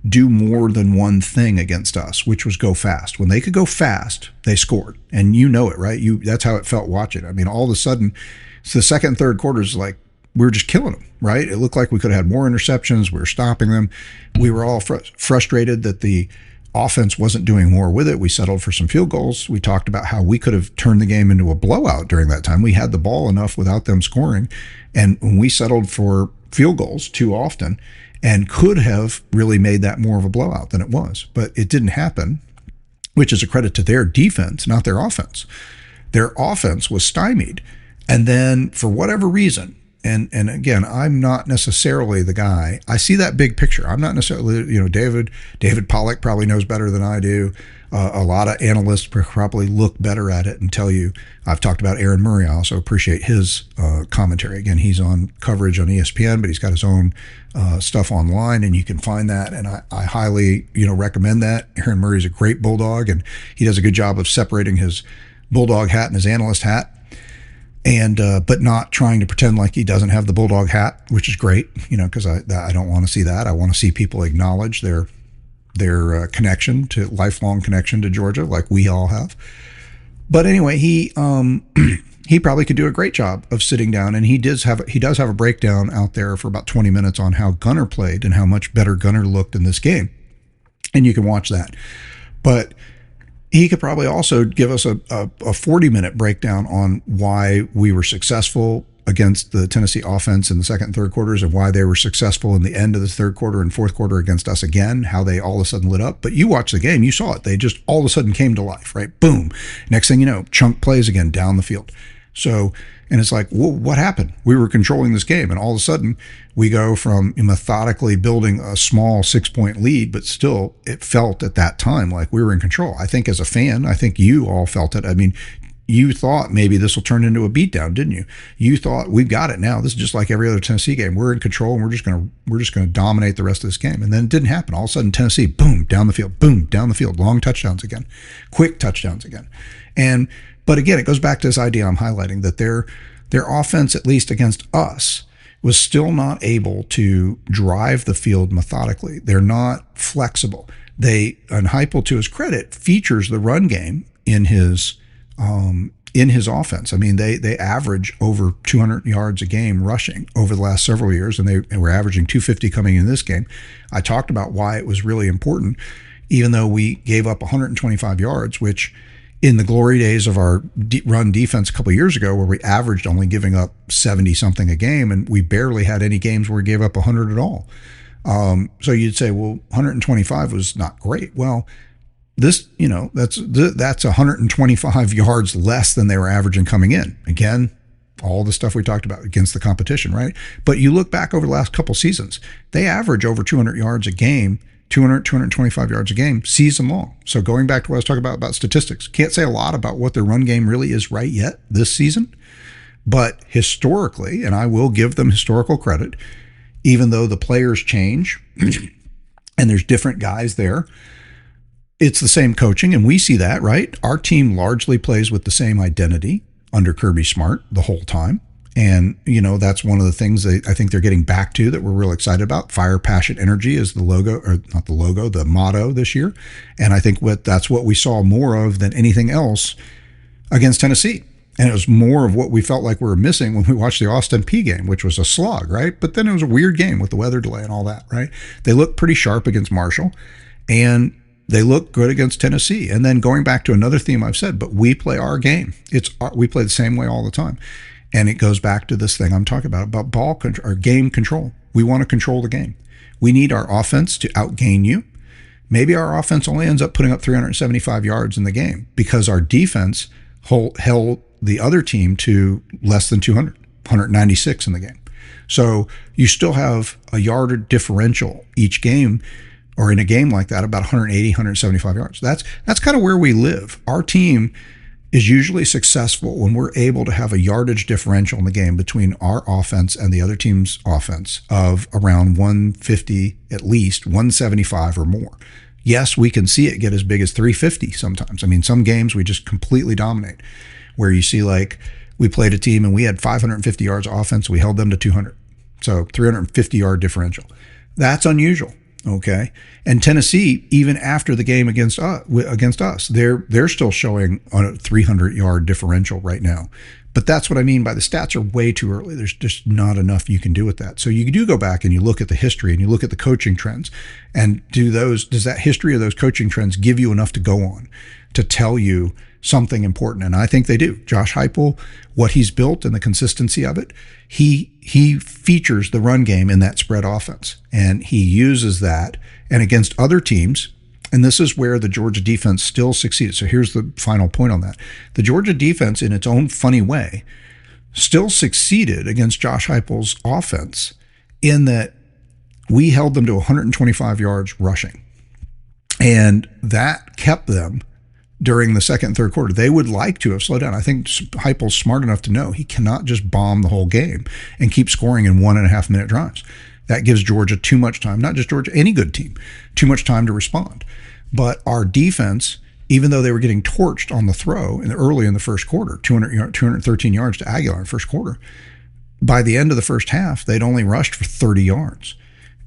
do more than one thing against us, which was go fast. When they could go fast, they scored. And it, right? That's how it felt watching. I mean, all of a sudden, it's the second and third quarters, like, we were just killing them, right? It looked like we could have had more interceptions. We were stopping them. We were all frustrated that the offense wasn't doing more with it. We settled for some field goals. We talked about how we could have turned the game into a blowout during that time. We had the ball enough without them scoring. And we settled for field goals too often and could have really made that more of a blowout than it was. But it didn't happen, which is a credit to their defense, not their offense. Their offense was stymied. And then, for whatever reason, And again, I'm not necessarily the guy. I see that big picture. I'm not necessarily, David Pollack probably knows better than I do. A lot of analysts probably look better at it and tell you. I've talked about Aaron Murray. I also appreciate his commentary. Again, he's on coverage on ESPN, but he's got his own stuff online, and you can find that. And I highly, recommend that. Aaron Murray's a great Bulldog, and he does a good job of separating his Bulldog hat and his analyst hat, and but not trying to pretend like he doesn't have the Bulldog hat, which is great, because I don't want to see that. I want to see people acknowledge their lifelong connection to Georgia, like we all have. But anyway, he probably could do a great job of sitting down, and he does have a breakdown out there for about 20 minutes on how Gunnar played and how much better Gunnar looked in this game, and you can watch that. But he could probably also give us a 40-minute breakdown on why we were successful against the Tennessee offense in the second and third quarters, and why they were successful in the end of the third quarter and fourth quarter against us again, how they all of a sudden lit up. But you watched the game, you saw it. They just all of a sudden came to life, right? Boom. Next thing you know, chunk plays again down the field. So, and it's like, well, what happened? We were controlling this game, and all of a sudden we go from methodically building a small 6-point lead, but still it felt at that time like we were in control. I think as a fan, I think you all felt it. I mean, you thought maybe this will turn into a beatdown, didn't you? You thought we've got it now. This is just like every other Tennessee game. We're in control, and we're just going to dominate the rest of this game. And then it didn't happen. All of a sudden, Tennessee, boom, down the field, boom, down the field, long touchdowns again, quick touchdowns again. But again, it goes back to this idea I'm highlighting, that their offense, at least against us, was still not able to drive the field methodically. They're not flexible. And Heupel, to his credit, features the run game in his offense. I mean, they average over 200 yards a game rushing over the last several years, and they were averaging 250 coming in this game. I talked about why it was really important, even though we gave up 125 yards, which in the glory days of our run defense a couple of years ago, where we averaged only giving up 70 something a game, and we barely had any games where we gave up 100 at all. So you'd say, well, 125 was not great. Well, this, that's 125 yards less than they were averaging coming in. Again, all the stuff we talked about against the competition, right? But you look back over the last couple seasons, they average over 200 yards a game, 225 yards a game, season long. So going back to what I was talking about statistics, can't say a lot about what their run game really is right yet this season. But historically, and I will give them historical credit, even though the players change and there's different guys there, it's the same coaching, and we see that, right? Our team largely plays with the same identity under Kirby Smart the whole time. And, that's one of the things I think they're getting back to that we're real excited about. Fire, passion, energy is the logo, or not the logo, the motto this year. And I think that's what we saw more of than anything else against Tennessee. And it was more of what we felt like we were missing when we watched the Austin Peay game, which was a slog, right? But then it was a weird game with the weather delay and all that, right? They looked pretty sharp against Marshall, and they look good against Tennessee. And then going back to another theme I've said, but we play our game. We play the same way all the time. And it goes back to this thing I'm talking about ball control, or game control. We want to control the game. We need our offense to outgain you. Maybe our offense only ends up putting up 375 yards in the game because our defense held the other team to less than 200, 196 in the game. So you still have a yard differential each game, or in a game like that, about 180, 175 yards. That's kind of where we live. Our team is usually successful when we're able to have a yardage differential in the game between our offense and the other team's offense of around 150, at least 175 or more. Yes, we can see it get as big as 350 sometimes. I mean, some games we just completely dominate, where you see like we played a team and we had 550 yards of offense. We held them to 200. So 350 yard differential. That's unusual. Okay. And Tennessee, even after the game against us, they're still showing a 300 yard differential right now. But that's what I mean by the stats are way too early. There's just not enough you can do with that. So you do go back and you look at the history and you look at the coaching trends, and does that history of those coaching trends give you enough to go on to tell you something important? And I think they do. Josh Heupel, what he's built and the consistency of it, he features the run game in that spread offense, and he uses that. And against other teams, and this is where the Georgia defense still succeeded. So here's the final point on that. The Georgia defense, in its own funny way, still succeeded against Josh Heupel's offense in that we held them to 125 yards rushing. And that kept them during the second and third quarter. They would like to have slowed down. I think Heupel's smart enough to know he cannot just bomb the whole game and keep scoring in 1.5 minute drives. That gives Georgia too much time, not just Georgia, any good team, too much time to respond. But our defense, even though they were getting torched on the throw early in the first quarter, 213 yards to Aguilar in the first quarter, by the end of the first half, they'd only rushed for 30 yards.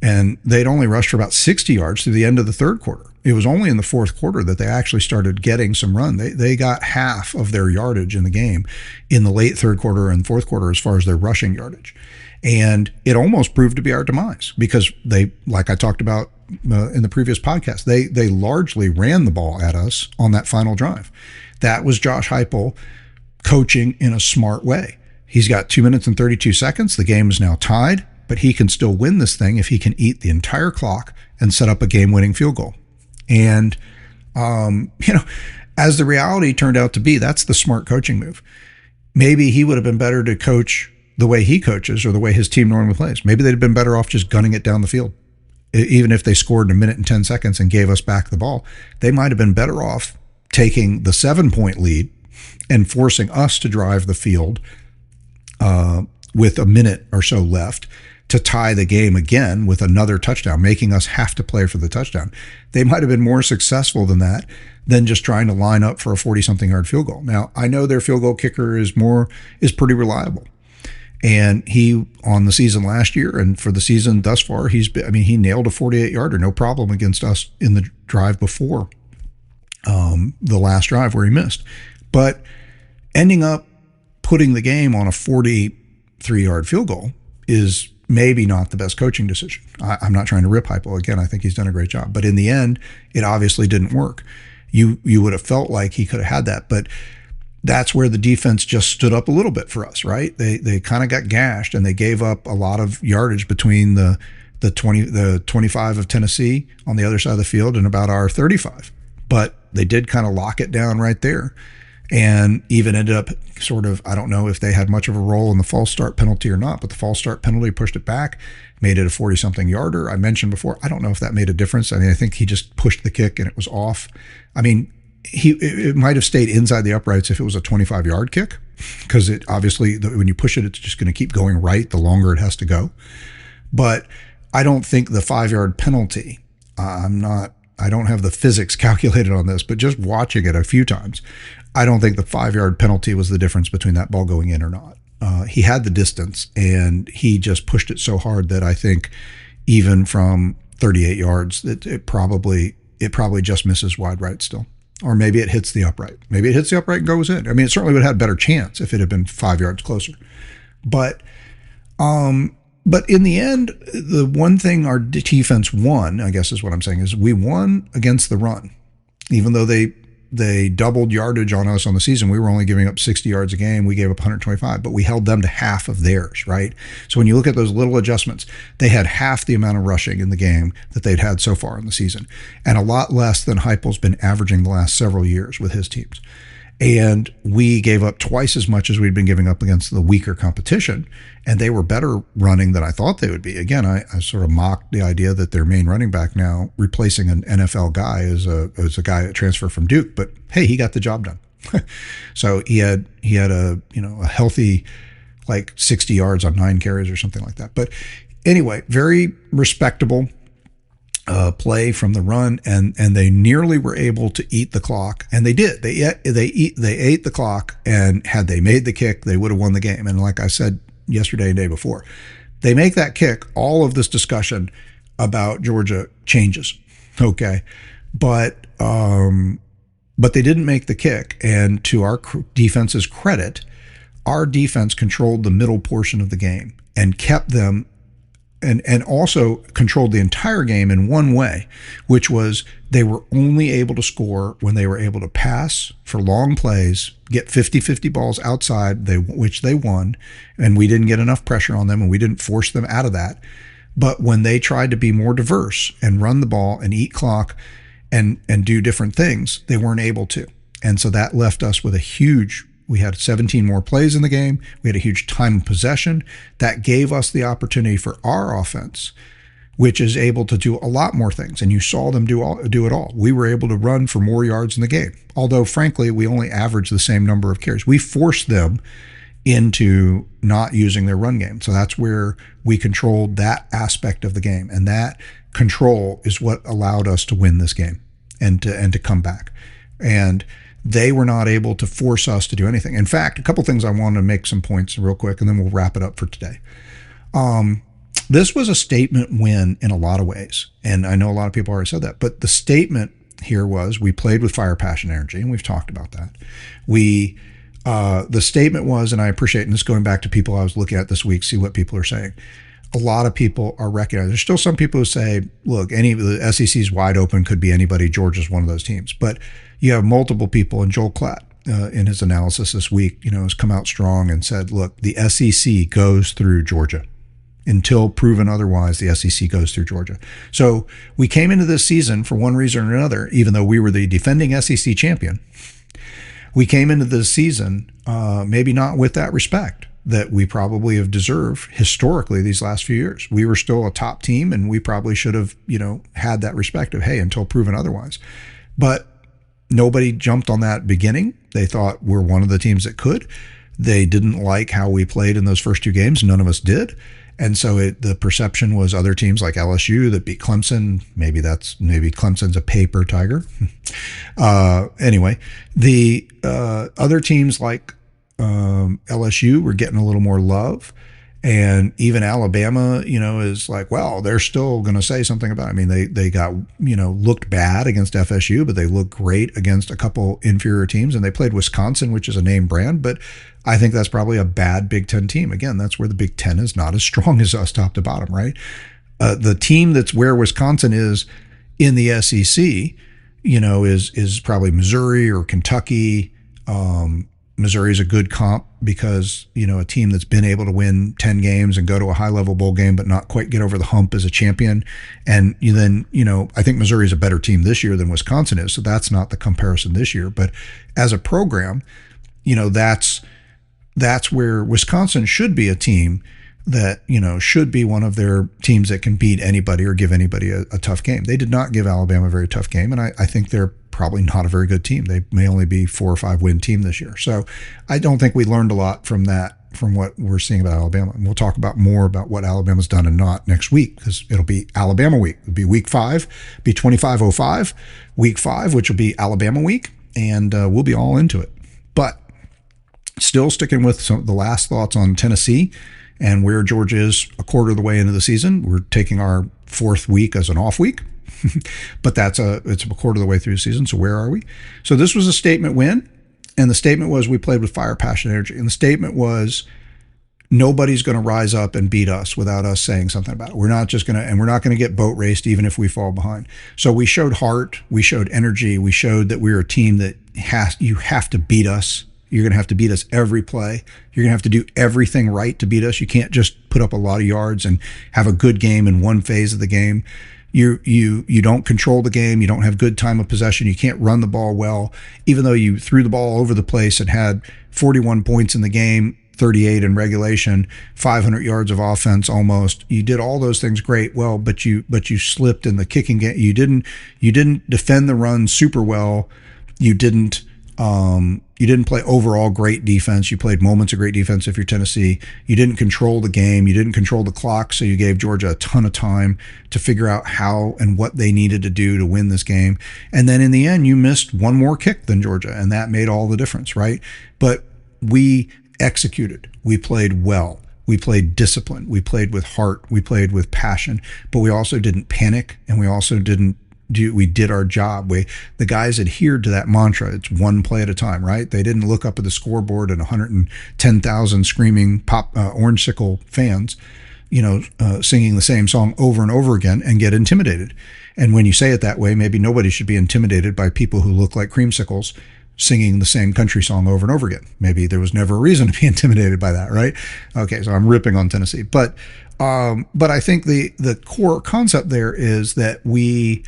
And they'd only rushed for about 60 yards through the end of the third quarter. It was only in the fourth quarter that they actually started getting some run. They got half of their yardage in the game in the late third quarter and fourth quarter as far as their rushing yardage. And it almost proved to be our demise because they, like I talked about in the previous podcast, they largely ran the ball at us on that final drive. That was Josh Heupel coaching in a smart way. He's got 2 minutes and 32 seconds. The game is now tied, but he can still win this thing if he can eat the entire clock and set up a game-winning field goal. And, as the reality turned out to be, that's the smart coaching move. Maybe he would have been better to coach the way he coaches or the way his team normally plays. Maybe they'd have been better off just gunning it down the field. Even if they scored in 1 minute and 10 seconds and gave us back the ball, they might have been better off taking the 7-point lead and forcing us to drive the field with a minute or so left to tie the game again with another touchdown, making us have to play for the touchdown. They might have been more successful than that, than just trying to line up for a 40-something yard field goal. Now, I know their field goal kicker is pretty reliable. And he, on the season last year and for the season thus far, he nailed a 48-yarder, no problem against us in the drive before the last drive where he missed. But ending up putting the game on a 43-yard field goal is maybe not the best coaching decision. I'm not trying to rip Heupel. Again, I think he's done a great job. But in the end, it obviously didn't work. You would have felt like he could have had that. But that's where the defense just stood up a little bit for us, right? They kind of got gashed and they gave up a lot of yardage between the 25 of Tennessee on the other side of the field and about our 35. But they did kind of lock it down right there. And even ended up sort of, I don't know if they had much of a role in the false start penalty or not, but the false start penalty pushed it back, made it a 40-something yarder. I mentioned before, I don't know if that made a difference. I mean, I think he just pushed the kick and it was off. I mean, it might have stayed inside the uprights if it was a 25-yard kick, because it obviously, when you push it, it's just going to keep going right the longer it has to go. But I don't think the 5-yard penalty, I don't have the physics calculated on this, but just watching it a few times, I don't think the 5-yard penalty was the difference between that ball going in or not. He had the distance and he just pushed it so hard that I think even from 38 yards, it probably just misses wide right still. Or maybe it hits the upright. Maybe it hits the upright and goes in. I mean, it certainly would have had a better chance if it had been 5 yards closer. But in the end, the one thing our defense won, I guess is what I'm saying, is we won against the run. Even though they doubled yardage on us on the season, we were only giving up 60 yards a game. We gave up 125, but we held them to half of theirs, right? So when you look at those little adjustments, they had half the amount of rushing in the game that they'd had so far in the season, and a lot less than Heupel's been averaging the last several years with his teams. And we gave up twice as much as we'd been giving up against the weaker competition, and they were better running than I thought they would be. Again, I sort of mocked the idea that their main running back now replacing an NFL guy is a guy that transferred from Duke, but hey, he got the job done. So he had a healthy like 60 yards on 9 carries or something like that. But anyway, very respectable play from the run, and they nearly were able to eat the clock, and they did. They ate the clock, and had they made the kick, they would have won the game. And like I said yesterday and the day before, they make that kick, all of this discussion about Georgia changes. Okay, but they didn't make the kick, and to our defense's credit, our defense controlled the middle portion of the game and kept them. And also controlled the entire game in one way, which was they were only able to score when they were able to pass for long plays, get 50-50 balls outside, which they won, and we didn't get enough pressure on them, and we didn't force them out of that. But when they tried to be more diverse and run the ball and eat clock and do different things, they weren't able to. And so that left us with a huge We had 17 more plays in the game. We had a huge time of possession. That gave us the opportunity for our offense, which is able to do a lot more things. And you saw them do it all. We were able to run for more yards in the game. Although, frankly, we only averaged the same number of carries. We forced them into not using their run game. So that's where we controlled that aspect of the game. And that control is what allowed us to win this game and to come back. And they were not able to force us to do anything. In fact, a couple things I want to make some points real quick, and then we'll wrap it up for today. This was a statement win in a lot of ways. And I know a lot of people already said that, but the statement here was we played with fire, passion, energy, and we've talked about that. The statement was, and I appreciate, and this going back to people I was looking at this week, see what people are saying. A lot of people are recognizing. There's still some people who say, look, the SEC is wide open, could be anybody. Georgia's one of those teams. But you have multiple people, and Joel Klatt, in his analysis this week, has come out strong and said, look, the SEC goes through Georgia. Until proven otherwise, the SEC goes through Georgia. So we came into this season for one reason or another, even though we were the defending SEC champion. We came into this season maybe not with that respect that we probably have deserved historically these last few years. We were still a top team, and we probably should have, had that respect of, hey, until proven otherwise. But nobody jumped on that beginning. They thought we're one of the teams that could. They didn't like how we played in those first two games. None of us did. And so the perception was other teams like LSU that beat Clemson. Maybe Clemson's a paper tiger. Anyway, the other teams like LSU were getting a little more love. And even Alabama, is like, well, they're still going to say something about it. I mean, they got, looked bad against FSU, but they looked great against a couple inferior teams. And they played Wisconsin, which is a name brand. But I think that's probably a bad Big Ten team. Again, that's where the Big Ten is not as strong as us top to bottom, right? The team that's where Wisconsin is in the SEC, is probably Missouri or Kentucky. Missouri is a good comp because, a team that's been able to win 10 games and go to a high-level bowl game but not quite get over the hump as a champion. And then, I think Missouri is a better team this year than Wisconsin is, so that's not the comparison this year. But as a program, that's where Wisconsin should be a team that, should be one of their teams that can beat anybody or give anybody a tough game. They did not give Alabama a very tough game, and I think they're probably not a very good team. They may only be 4 or 5 win team this year. So I don't think we learned a lot from what we're seeing about Alabama. And we'll talk more about what Alabama's done and not next week, because it'll be Alabama week. It'll be week 5, be 25-05, week 5, which will be Alabama week, and we'll be all into it. But still sticking with some of the last thoughts on Tennessee and where Georgia is a quarter of the way into the season. We're taking our 4th week as an off week. But it's a quarter of the way through the season. So where are we? So this was a statement win. And the statement was we played with fire, passion, energy. And the statement was nobody's going to rise up and beat us without us saying something about it. We're not going to get boat raced even if we fall behind. So we showed heart. We showed energy. We showed that we're a team that you have to beat us. You're going to have to beat us every play. You're going to have to do everything right to beat us. You can't just put up a lot of yards and have a good game in one phase of the game. You don't control the game. You don't have good time of possession. You can't run the ball well, even though you threw the ball over the place and had 41 points in the game, 38 in regulation, 500 yards of offense almost. You did all those things great. Well, but you slipped in the kicking game. You didn't defend the run super well. You didn't play overall great defense. You played moments of great defense if you're Tennessee. You didn't control the game. You didn't control the clock, so you gave Georgia a ton of time to figure out how and what they needed to do to win this game. And then in the end, you missed one more kick than Georgia, and that made all the difference, right? But we executed. We played well. We played disciplined. We played with heart. We played with passion. But we also didn't panic, and we also we did our job. The guys adhered to that mantra. It's one play at a time, right? They didn't look up at the scoreboard and 110,000 screaming orange sickle fans, singing the same song over and over again and get intimidated. And when you say it that way, maybe nobody should be intimidated by people who look like creamsicles singing the same country song over and over again. Maybe there was never a reason to be intimidated by that, right? Okay, so I'm ripping on Tennessee, but I think the core concept there is that we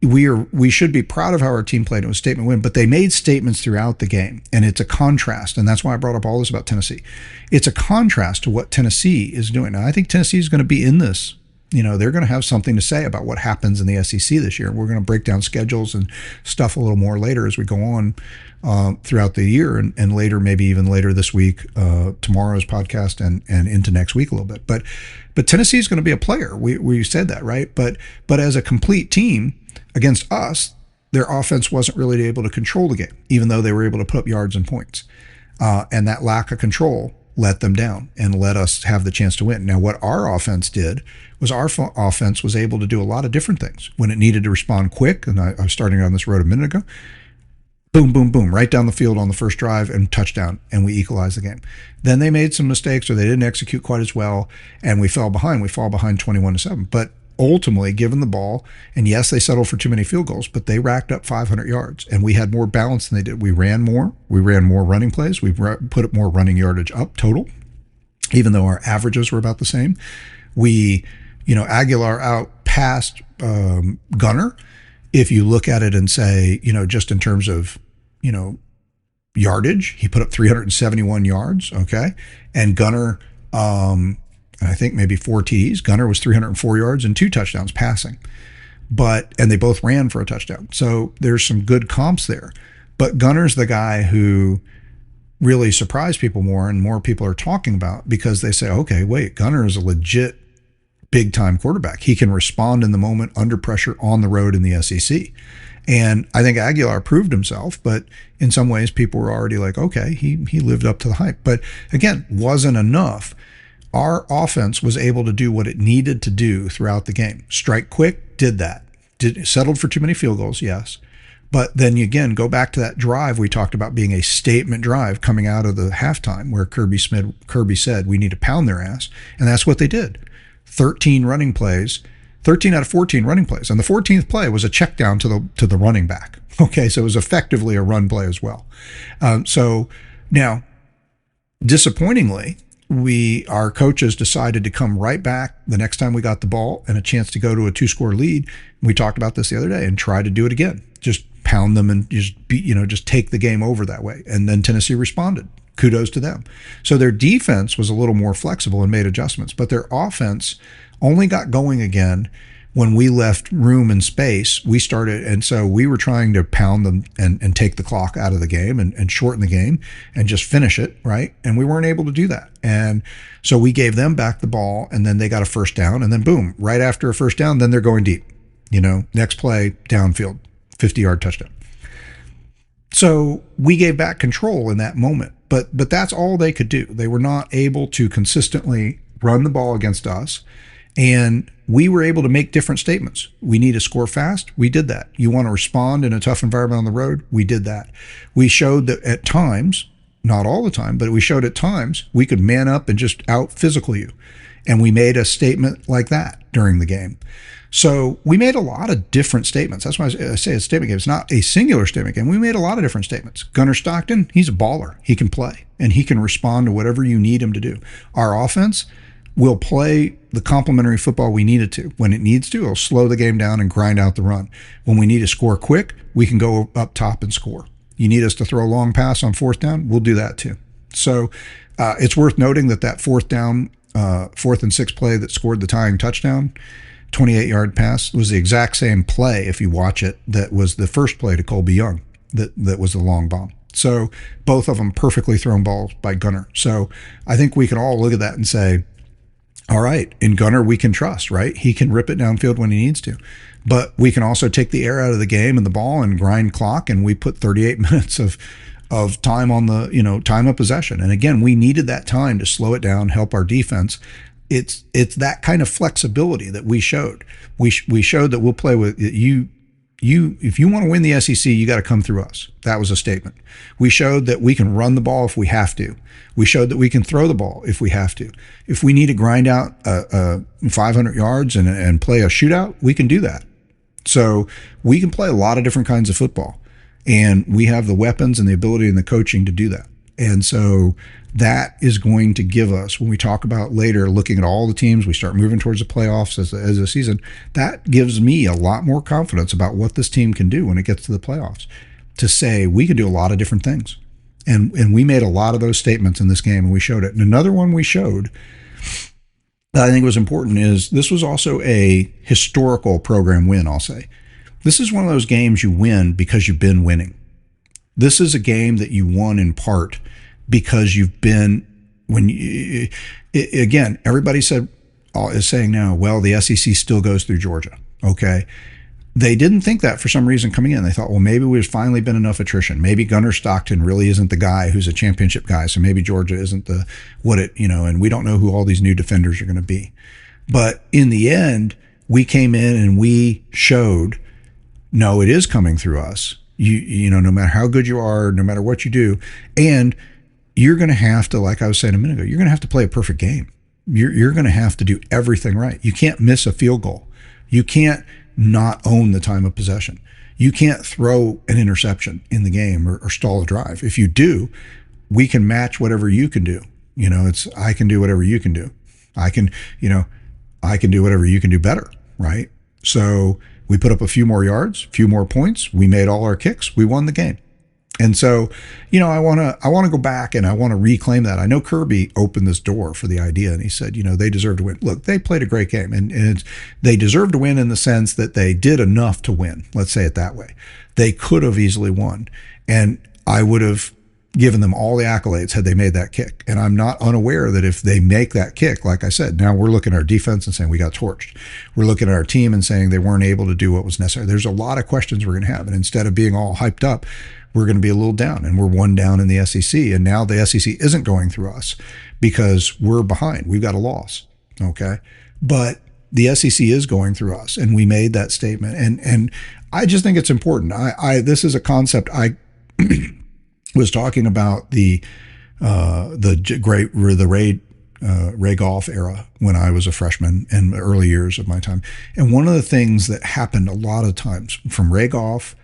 we should be proud of how our team played. It was a statement win, but they made statements throughout the game, and it's a contrast, and that's why I brought up all this about Tennessee. It's a contrast to what Tennessee is doing. Now, I think Tennessee is going to be in this. They're going to have something to say about what happens in the SEC this year. We're going to break down schedules and stuff a little more later as we go on throughout the year, and later, maybe even later this week, tomorrow's podcast, and into next week a little bit. But Tennessee is going to be a player. We said that, right? But as a complete team against us, their offense wasn't really able to control the game, even though they were able to put up yards and points. And that lack of control let them down and let us have the chance to win. Now, what our offense did was our offense was able to do a lot of different things when it needed to respond quick. And I was starting on this road a minute ago. Boom, boom, boom, right down the field on the first drive and touchdown, and we equalized the game. Then they made some mistakes, or they didn't execute quite as well, and we fell behind. We fall behind 21-7. But ultimately, given the ball, and yes, they settled for too many field goals, but they racked up 500 yards, and we had more balance than they did. We ran more running plays. We put up more running yardage up total, even though our averages were about the same. Aguilar out passed Gunner. If you look at it and say, just in terms of, yardage, he put up 371 yards, okay? And Gunner, I think maybe 4 TDs. Gunner was 304 yards and 2 touchdowns passing. And they both ran for a touchdown. So there's some good comps there. But Gunner's the guy who really surprised people more, and more people are talking about, because they say, okay, wait, Gunner is a legit big-time quarterback. He can respond in the moment under pressure on the road in the SEC. And I think Aguilar proved himself, but in some ways people were already like, okay, he lived up to the hype. But again, wasn't enough. Our offense was able to do what it needed to do throughout the game. Strike quick, did that. Settled for too many field goals, yes. But then again, go back to that drive we talked about being a statement drive coming out of the halftime, where Kirby said we need to pound their ass, and that's what they did. 13 out of 14 running plays. And the 14th play was a check down to the running back. Okay, so it was effectively a run play as well. So now, disappointingly, our coaches decided to come right back the next time we got the ball and a chance to go to a 2-score lead. We talked about this the other day, and try to do it again. Just pound them and just just take the game over that way. And then Tennessee responded. Kudos to them. So their defense was a little more flexible and made adjustments, but their offense only got going again when we left room and space. We started, and so we were trying to pound them and take the clock out of the game and shorten the game and just finish it, right? And we weren't able to do that. And so we gave them back the ball, and then they got a first down, and then boom, right after a first down, then they're going deep. Next play, downfield, 50-yard touchdown. So we gave back control in that moment, but that's all they could do. They were not able to consistently run the ball against us, and we were able to make different statements. We need to score fast. We did that. You want to respond in a tough environment on the road? We did that. We showed that at times, not all the time, but we showed at times we could man up and just out physical you. And we made a statement like that during the game. So we made a lot of different statements. That's why I say a statement game. It's not a singular statement game. We made a lot of different statements. Gunner Stockton, he's a baller. He can play, and he can respond to whatever you need him to do. Our offense will play the complementary football we need it to. When it needs to, it'll slow the game down and grind out the run. When we need to score quick, we can go up top and score. You need us to throw a long pass on 4th down, we'll do that too. So it's worth noting that 4th down, 4th and 6th play that scored the tying touchdown, 28-yard pass, was the exact same play, if you watch it, that was the first play to Colby Young, that was the long bomb. So both of them perfectly thrown balls by Gunner. So I think we can all look at that and say, all right, in Gunner we can trust, right? He can rip it downfield when he needs to. But we can also take the air out of the game and the ball and grind clock, and we put 38 minutes of time on the, time of possession. And again, we needed that time to slow it down, help our defense. It's that kind of flexibility that we showed. We showed that we'll play with you. If you want to win the SEC, you got to come through us. That was a statement. We showed that we can run the ball if we have to. We showed that we can throw the ball if we have to. If we need to grind out 500 yards and play a shootout, we can do that. So we can play a lot of different kinds of football, and we have the weapons and the ability and the coaching to do that. And so that is going to give us, when we talk about later, looking at all the teams, we start moving towards the playoffs as a season, that gives me a lot more confidence about what this team can do when it gets to the playoffs, to say we can do a lot of different things. And we made a lot of those statements in this game, and we showed it. And another one we showed that I think was important is this was also a historical program win, I'll say. This is one of those games you win because you've been winning. This is a game that you won in part because you've been, again, everybody is saying now, well, the SEC still goes through Georgia. Okay. They didn't think that for some reason coming in. They thought, well, maybe there's finally been enough attrition. Maybe Gunnar Stockton really isn't the guy who's a championship guy. So maybe Georgia isn't and we don't know who all these new defenders are going to be. But in the end, we came in and we showed, no, it is coming through us. No matter how good you are, no matter what you do, and you're going to have to, like I was saying a minute ago, you're going to have to play a perfect game. You're going to have to do everything right. You can't miss a field goal. You can't not own the time of possession. You can't throw an interception in the game or stall a drive. If you do, we can match whatever you can do. I can do whatever you can do. I can do whatever you can do better, right? So we put up a few more yards, a few more points. We made all our kicks. We won the game. And so, I want to go back and I want to reclaim that. I know Kirby opened this door for the idea, and he said, they deserve to win. Look, they played a great game, and they deserve to win in the sense that they did enough to win. Let's say it that way. They could have easily won, and I would have given them all the accolades had they made that kick. And I'm not unaware that if they make that kick, like I said, now we're looking at our defense and saying we got torched. We're looking at our team and saying they weren't able to do what was necessary. There's a lot of questions we're going to have, and instead of being all hyped up, we're going to be a little down, and we're one down in the SEC. And now the SEC isn't going through us because we're behind. We've got a loss. Okay. But the SEC is going through us, and we made that statement. And I just think it's important. This is a concept I was talking about the Ray Goff era when I was a freshman in the early years of my time. And one of the things that happened a lot of times from Ray Goff,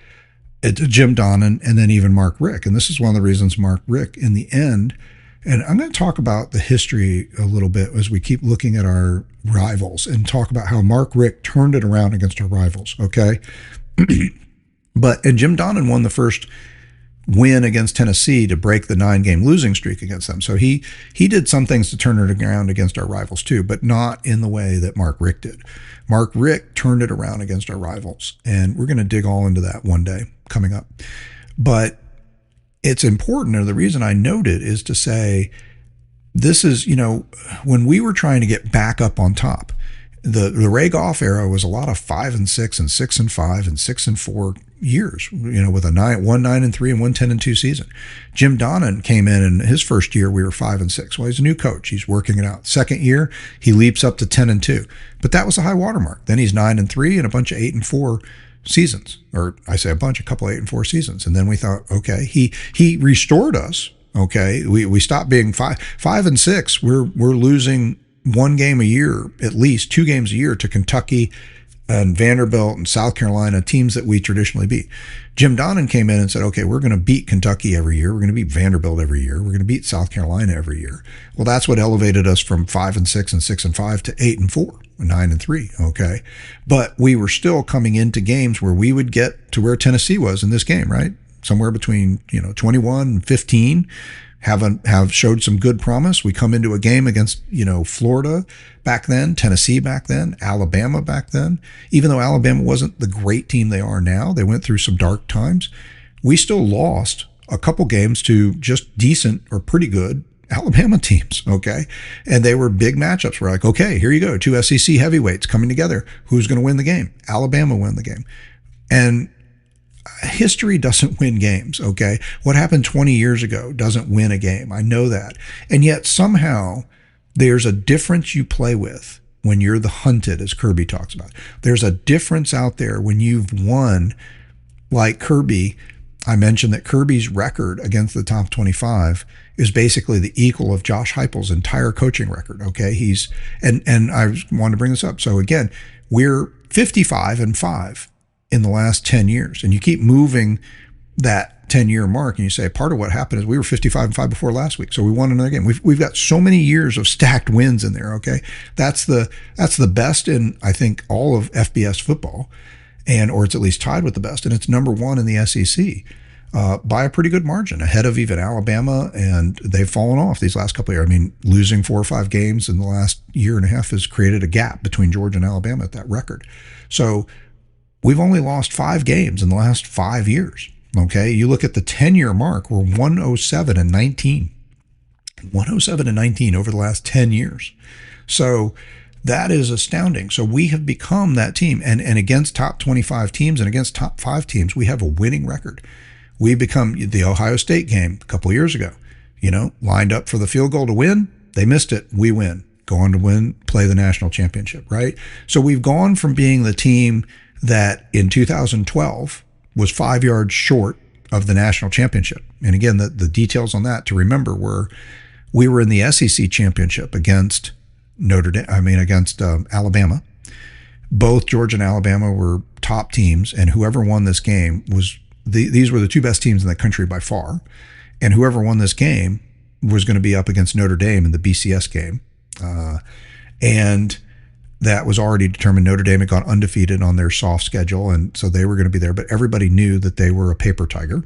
Jim Donnan, and then even Mark Richt. And this is one of the reasons Mark Richt in the end, and I'm going to talk about the history a little bit as we keep looking at our rivals and talk about how Mark Richt turned it around against our rivals. Okay. And Jim Donnan won the first win against Tennessee to break the 9-game losing streak against them. So he did some things to turn it around against our rivals too, but not in the way that Mark Richt did. Mark Richt turned it around against our rivals, and we're going to dig all into that one day coming up. But it's important, and the reason I note it is to say this is, when we were trying to get back up on top, the Ray Goff era was a lot of 5-6 and 6-5 and 6-4 years, with a 1-9-3 and 1-10-2 season. Jim Donnan came in, and his first year we were 5-6. Well, he's a new coach. He's working it out. Second year, he leaps up to 10-2. But that was a high watermark. Then he's 9-3 and a bunch of 8-4 seasons, or I say a couple 8-4 seasons. And then we thought, okay, he restored us. Okay, we stopped being 5-6. We're losing one game a year, at least 2 games a year, to Kentucky and Vanderbilt and South Carolina, teams that we traditionally beat. Jim Donnan came in and said, okay, we're going to beat Kentucky every year. We're going to beat Vanderbilt every year. We're going to beat South Carolina every year. Well, that's what elevated us from 5-6 and 6-5 to 8-4, 9-3. Okay. But we were still coming into games where we would get to where Tennessee was in this game, right? Somewhere between, 21 and 15. Have showed some good promise. We come into a game against, Florida back then, Tennessee back then, Alabama back then. Even though Alabama wasn't the great team they are now, they went through some dark times. We still lost a couple games to just decent or pretty good Alabama teams, okay? And they were big matchups. We're like, okay, here you go. 2 SEC heavyweights coming together. Who's going to win the game? Alabama won the game. And history doesn't win games, okay? What happened 20 years ago doesn't win a game. I know that. And yet somehow there's a difference you play with when you're the hunted, as Kirby talks about. There's a difference out there when you've won, like Kirby. I mentioned that Kirby's record against the top 25 is basically the equal of Josh Heupel's entire coaching record, okay? And I wanted to bring this up. So again, we're 55-5 in the last 10 years. And you keep moving that 10-year mark, and you say part of what happened is we were 55-5 before last week, so we won another game. We've got so many years of stacked wins in there. Okay, that's the best in, I think, all of FBS football, or it's at least tied with the best, and it's number one in the SEC. By a pretty good margin, ahead of even Alabama, and they've fallen off these last couple of years. I mean, losing 4 or 5 games in the last year and a half has created a gap between Georgia and Alabama at that record. So we've only lost 5 games in the last 5 years. Okay, you look at the 10-year mark, we're 107-19. 107-19 over the last 10 years. So that is astounding. So we have become that team, and against top 25 teams and against top 5 teams, we have a winning record. We become the Ohio State game a couple of years ago, lined up for the field goal to win. They missed it. We win. Go on to win, play the national championship, right? So we've gone from being the team that in 2012 was 5 yards short of the national championship. And again, the details on that to remember were we were in the SEC championship against Alabama. Both Georgia and Alabama were top teams, and whoever won this game these were the 2 best teams in the country by far, and whoever won this game was going to be up against Notre Dame in the BCS game, and that was already determined. Notre Dame had gone undefeated on their soft schedule, and so they were going to be there, but everybody knew that they were a paper tiger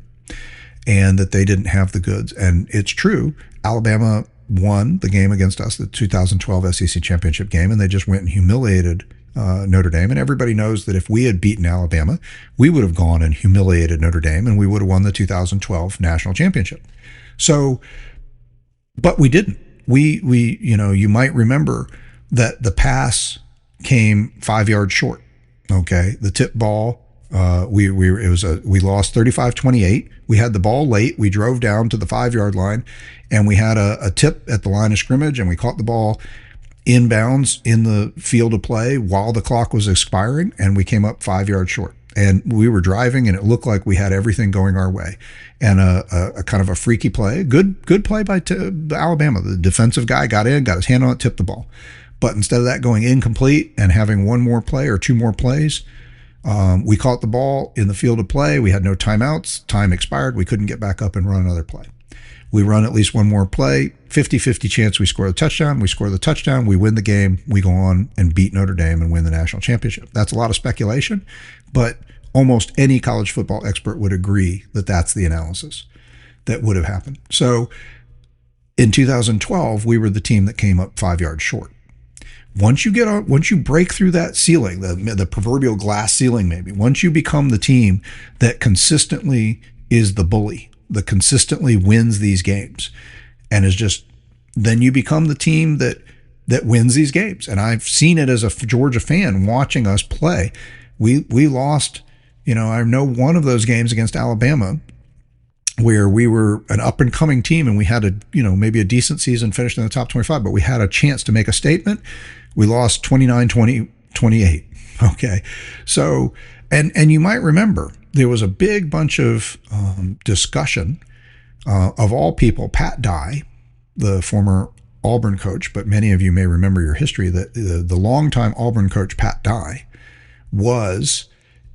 and that they didn't have the goods. And it's true, Alabama won the game against us, the 2012 SEC championship game, and they just went and humiliated Notre Dame. And everybody knows that if we had beaten Alabama, we would have gone and humiliated Notre Dame, and we would have won the 2012 national championship. So, but we didn't. We you might remember that the pass came 5 yards short. Okay, the tip ball. We lost 35-28. We had the ball late. We drove down to the 5-yard line, and we had a tip at the line of scrimmage, and we caught the ball inbounds in the field of play while the clock was expiring, and we came up 5 yards short. And we were driving, and it looked like we had everything going our way. And a kind of a freaky play, good play by Alabama. The defensive guy got in, got his hand on it, tipped the ball. But instead of that going incomplete and having one more play or 2 more plays, we caught the ball in the field of play. We had no timeouts. Time expired. We couldn't get back up and run another play. We run at least one more play, 50-50 chance we score the touchdown. We score the touchdown. We win the game. We go on and beat Notre Dame and win the national championship. That's a lot of speculation, but almost any college football expert would agree that that's the analysis that would have happened. So in 2012, we were the team that came up 5 yards short. Once you break through that ceiling, the proverbial glass ceiling, maybe, once you become the team that consistently is the bully, that consistently wins these games, and then you become the team that wins these games. And I've seen it as a Georgia fan watching us play. We lost, I know one of those games against Alabama where we were an up and coming team, and we had maybe a decent season, finished in the top 25, but we had a chance to make a statement. We lost 29-28. Okay. So, and you might remember there was a big bunch of discussion of all people. Pat Dye, the former Auburn coach, but many of you may remember your history, that the longtime Auburn coach Pat Dye was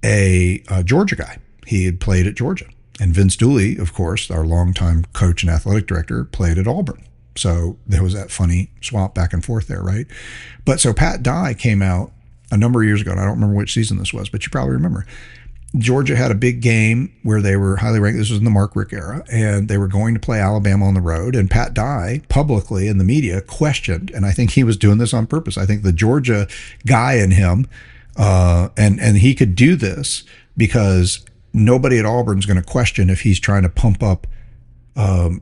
a Georgia guy. He had played at Georgia. And Vince Dooley, of course, our longtime coach and athletic director, played at Auburn. So there was that funny swap back and forth there, right? But so Pat Dye came out a number of years ago, and I don't remember which season this was, but you probably remember. Georgia had a big game where they were highly ranked. This was in the Mark Richt era, and they were going to play Alabama on the road. And Pat Dye publicly in the media questioned, and I think he was doing this on purpose. I think the Georgia guy in him, and he could do this because nobody at Auburn's going to question if he's trying to pump up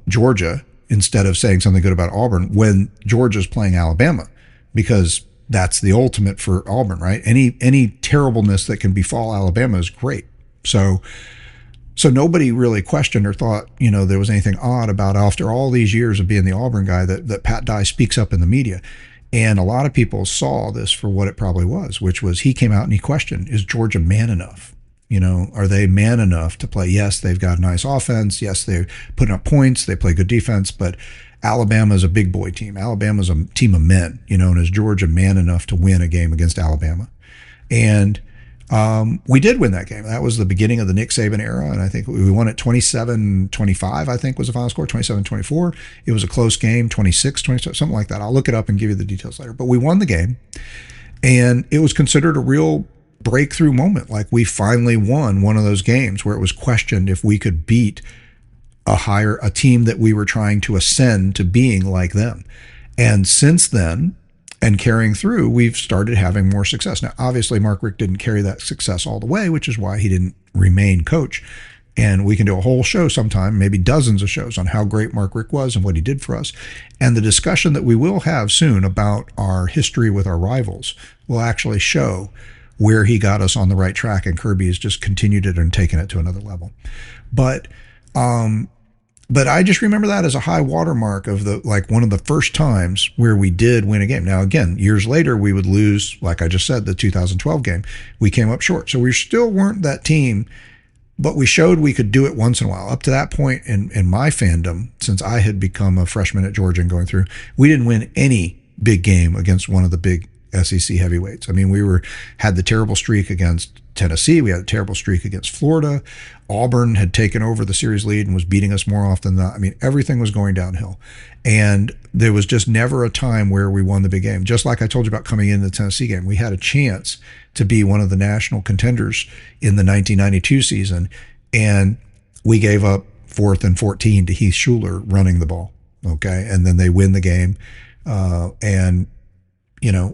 Georgia instead of saying something good about Auburn when Georgia's playing Alabama, because that's the ultimate for Auburn, right? Any terribleness that can befall Alabama is great. So nobody really questioned or thought, there was anything odd about, after all these years of being the Auburn guy, that Pat Dye speaks up in the media. And a lot of people saw this for what it probably was, which was he came out and he questioned, is Georgia man enough? Are they man enough to play? Yes, they've got a nice offense. Yes, they're putting up points. They play good defense, but Alabama's a big boy team. Alabama's a team of men, and is Georgia man enough to win a game against Alabama? And We did win that game. That was the beginning of the Nick Saban era, and I think we won it 27-25, I think was the final score, 27-24. It was a close game, 26-27, something like that. I'll look it up and give you the details later. But we won the game, and it was considered a real breakthrough moment. Like, we finally won one of those games where it was questioned if we could beat a team that we were trying to ascend to being like them. And since then, and carrying through, we've started having more success. Now, obviously, Mark Richt didn't carry that success all the way, which is why he didn't remain coach. And we can do a whole show sometime, maybe dozens of shows, on how great Mark Richt was and what he did for us. And the discussion that we will have soon about our history with our rivals will actually show where he got us on the right track, and Kirby has just continued it and taken it to another level. But I just remember that as a high watermark of one of the first times where we did win a game. Now, again, years later, we would lose, like I just said, the 2012 game. We came up short. So we still weren't that team, but we showed we could do it once in a while. Up to that point in my fandom, since I had become a freshman at Georgia and going through, we didn't win any big game against one of the big SEC heavyweights. I mean, we had the terrible streak against Tennessee. We had a terrible streak against Florida. Auburn had taken over the series lead and was beating us more often than not. I mean, everything was going downhill. And there was just never a time where we won the big game. Just like I told you about coming into the Tennessee game, we had a chance to be one of the national contenders in the 1992 season. And we gave up 4th and 14 to Heath Schuler running the ball. Okay. And then they win the game. And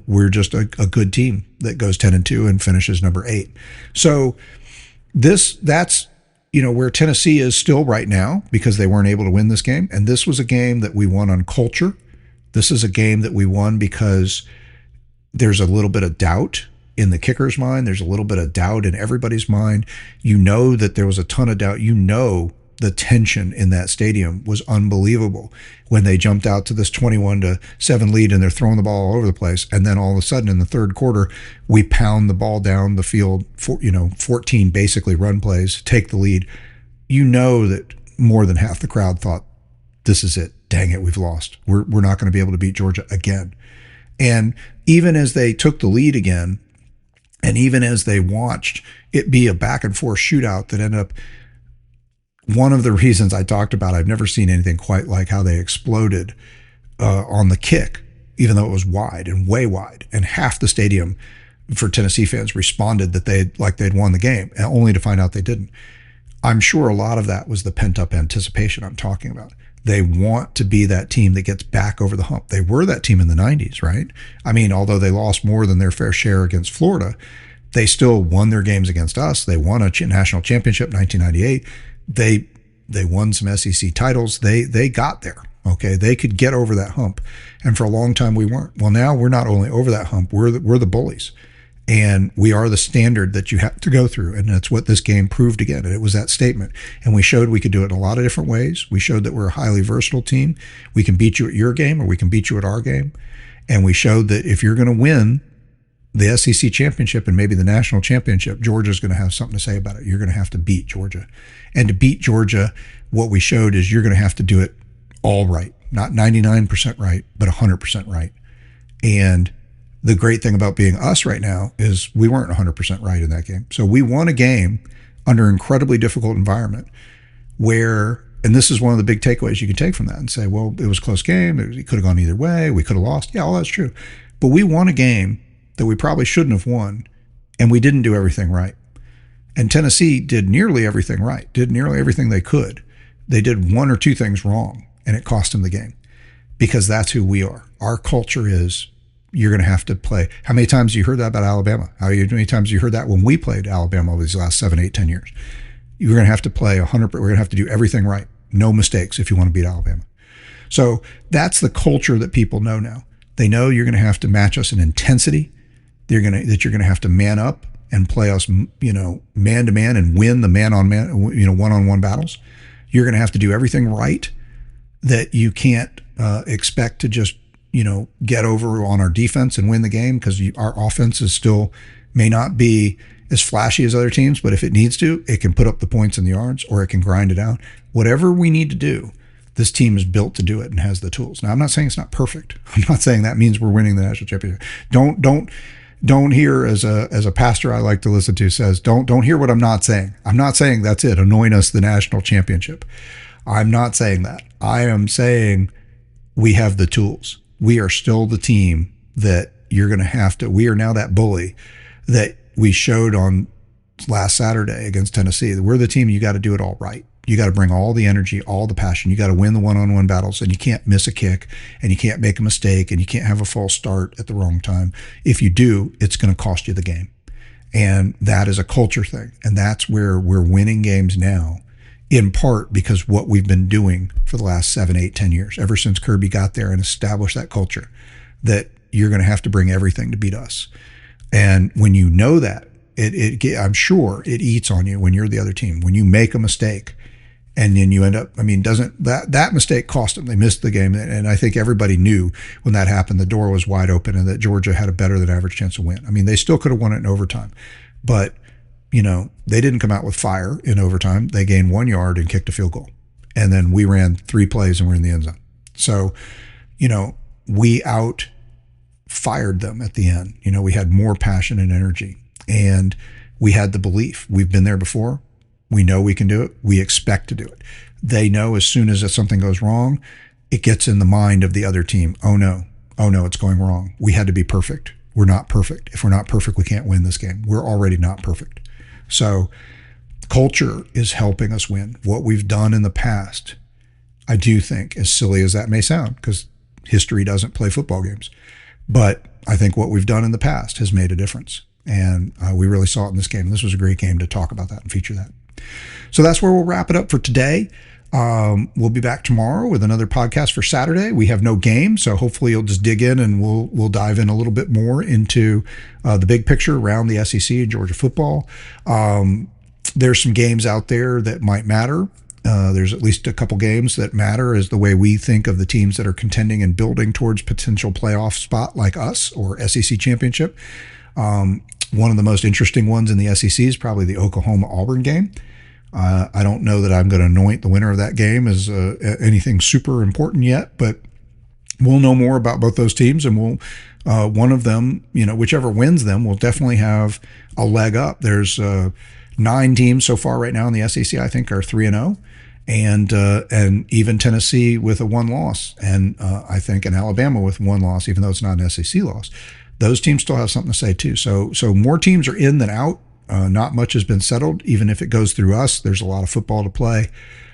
we're just a good team that goes 10-2 and finishes number 8. So that's where Tennessee is still right now, because they weren't able to win this game. And this was a game that we won on culture. This is a game that we won because there's a little bit of doubt in the kicker's mind. There's a little bit of doubt in everybody's mind. That there was a ton of doubt. The tension in that stadium was unbelievable when they jumped out to this 21-7 lead and they're throwing the ball all over the place. And then all of a sudden in the third quarter, we pound the ball down the field for, 14 basically run plays, take the lead. That more than half the crowd thought, this is it. Dang it, we've lost. We're not going to be able to beat Georgia again. And even as they took the lead again, and even as they watched it be a back and forth shootout that ended up, one of the reasons I talked about, I've never seen anything quite like how they exploded on the kick, even though it was wide and way wide. And half the stadium for Tennessee fans responded that they'd won the game, only to find out they didn't. I'm sure a lot of that was the pent-up anticipation I'm talking about. They want to be that team that gets back over the hump. They were that team in the 90s, right? I mean, although they lost more than their fair share against Florida, they still won their games against us. They won a national championship in 1998. They won some SEC titles. They got there. Okay, they could get over that hump, and for a long time we weren't. Well, now we're not only over that hump, we're the bullies, and we are the standard that you have to go through, and that's what this game proved again. And it was that statement, and we showed we could do it in a lot of different ways. We showed that we're a highly versatile team. We can beat you at your game, or we can beat you at our game, and we showed that if you're going to win the SEC championship and maybe the national championship, Georgia's going to have something to say about it. You're going to have to beat Georgia. And to beat Georgia, what we showed is you're going to have to do it all right. Not 99% right, but 100% right. And the great thing about being us right now is we weren't 100% right in that game. So we won a game under an incredibly difficult environment where, and this is one of the big takeaways you can take from that and say, well, it was a close game. It could have gone either way. We could have lost. Yeah, all that's true. But we won a game that we probably shouldn't have won, and we didn't do everything right. And Tennessee did nearly everything right, did nearly everything they could. They did one or two things wrong, and it cost them the game, because that's who we are. Our culture is, you're going to have to play. How many times have you heard that about Alabama? How many times have you heard that when we played Alabama over these last 7, 8, 10 years? You're going to have to play 100%. We're going to have to do everything right. No mistakes if you want to beat Alabama. So that's the culture that people know now. They know you're going to have to match us in intensity. That you're going to have to man up and play us, man to man, and win the man on man, one-on-one battles. You're going to have to do everything right, that you can't expect to just, get over on our defense and win the game, because our offense is still may not be as flashy as other teams, but if it needs to, it can put up the points and the yards, or it can grind it out. Whatever we need to do, this team is built to do it and has the tools. Now, I'm not saying it's not perfect. I'm not saying that means we're winning the national championship. don't hear, as a pastor I like to listen to says, don't hear what I'm not saying. I'm not saying that's it, anoint us the national championship. I'm not saying that. I am saying we have the tools. We are still the team that you're going to have to, we are now that bully that we showed on last Saturday against Tennessee. We're the team, you got to do it all right. You got to bring all the energy, all the passion. You got to win the one-on-one battles, and you can't miss a kick, and you can't make a mistake, and you can't have a false start at the wrong time. If you do, it's going to cost you the game. And that is a culture thing. And that's where we're winning games now, in part because what we've been doing for the last 7, 8, 10 years, ever since Kirby got there and established that culture, that you're going to have to bring everything to beat us. And when you know that, I'm sure it eats on you when you're the other team. When you make a mistake, and then you end up, doesn't that mistake cost them? They missed the game. And I think everybody knew when that happened, the door was wide open and that Georgia had a better than average chance to win. They still could have won it in overtime, but they didn't come out with fire in overtime. They gained 1 yard and kicked a field goal. And then we ran 3 plays and we're in the end zone. So, we out fired them at the end. We had more passion and energy, and we had the belief. We've been there before. We know we can do it. We expect to do it. They know as soon as something goes wrong, it gets in the mind of the other team. Oh no, it's going wrong. We had to be perfect. We're not perfect. If we're not perfect, we can't win this game. We're already not perfect. So culture is helping us win. What we've done in the past, I do think, as silly as that may sound, because history doesn't play football games, but I think what we've done in the past has made a difference. And we really saw it in this game. This was a great game to talk about that and feature that. So that's where we'll wrap it up for today. We'll be back tomorrow with another podcast for Saturday. We have no game, so hopefully you'll just dig in and we'll dive in a little bit more into the big picture around the SEC and Georgia football. There's some games out there that might matter. There's at least a couple games that matter as the way we think of the teams that are contending and building towards potential playoff spot like us or SEC championship. One of the most interesting ones in the SEC is probably the Oklahoma-Auburn game. I don't know that I'm going to anoint the winner of that game as anything super important yet, but we'll know more about both those teams, and one of them, whichever wins them, will definitely have a leg up. There's 9 teams so far right now in the SEC, I think, are 3-0, and even Tennessee with a 1 loss, and I think in Alabama with 1 loss, even though it's not an SEC loss. Those teams still have something to say too. So more teams are in than out. Not much has been settled. Even if it goes through us, there's a lot of football to play.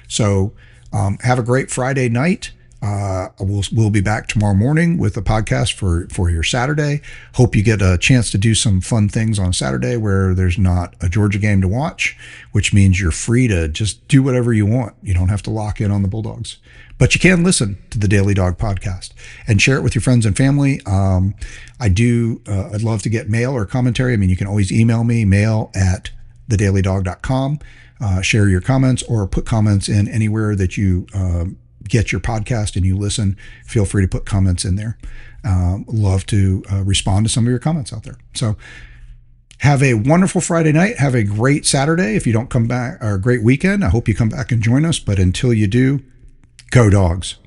So have a great Friday night. We'll be back tomorrow morning with a podcast for your Saturday. Hope you get a chance to do some fun things on Saturday where there's not a Georgia game to watch, which means you're free to just do whatever you want. You don't have to lock in on the Bulldogs. But you can listen to the Daily Dawg podcast and share it with your friends and family. I'd love to get mail or commentary. You can always email me, mail@thedailydawg.com. Share your comments or put comments in anywhere that you get your podcast and you listen. Feel free to put comments in there. Love to respond to some of your comments out there. So have a wonderful Friday night. Have a great Saturday. If you don't come back, or a great weekend, I hope you come back and join us. But until you do, go Dogs.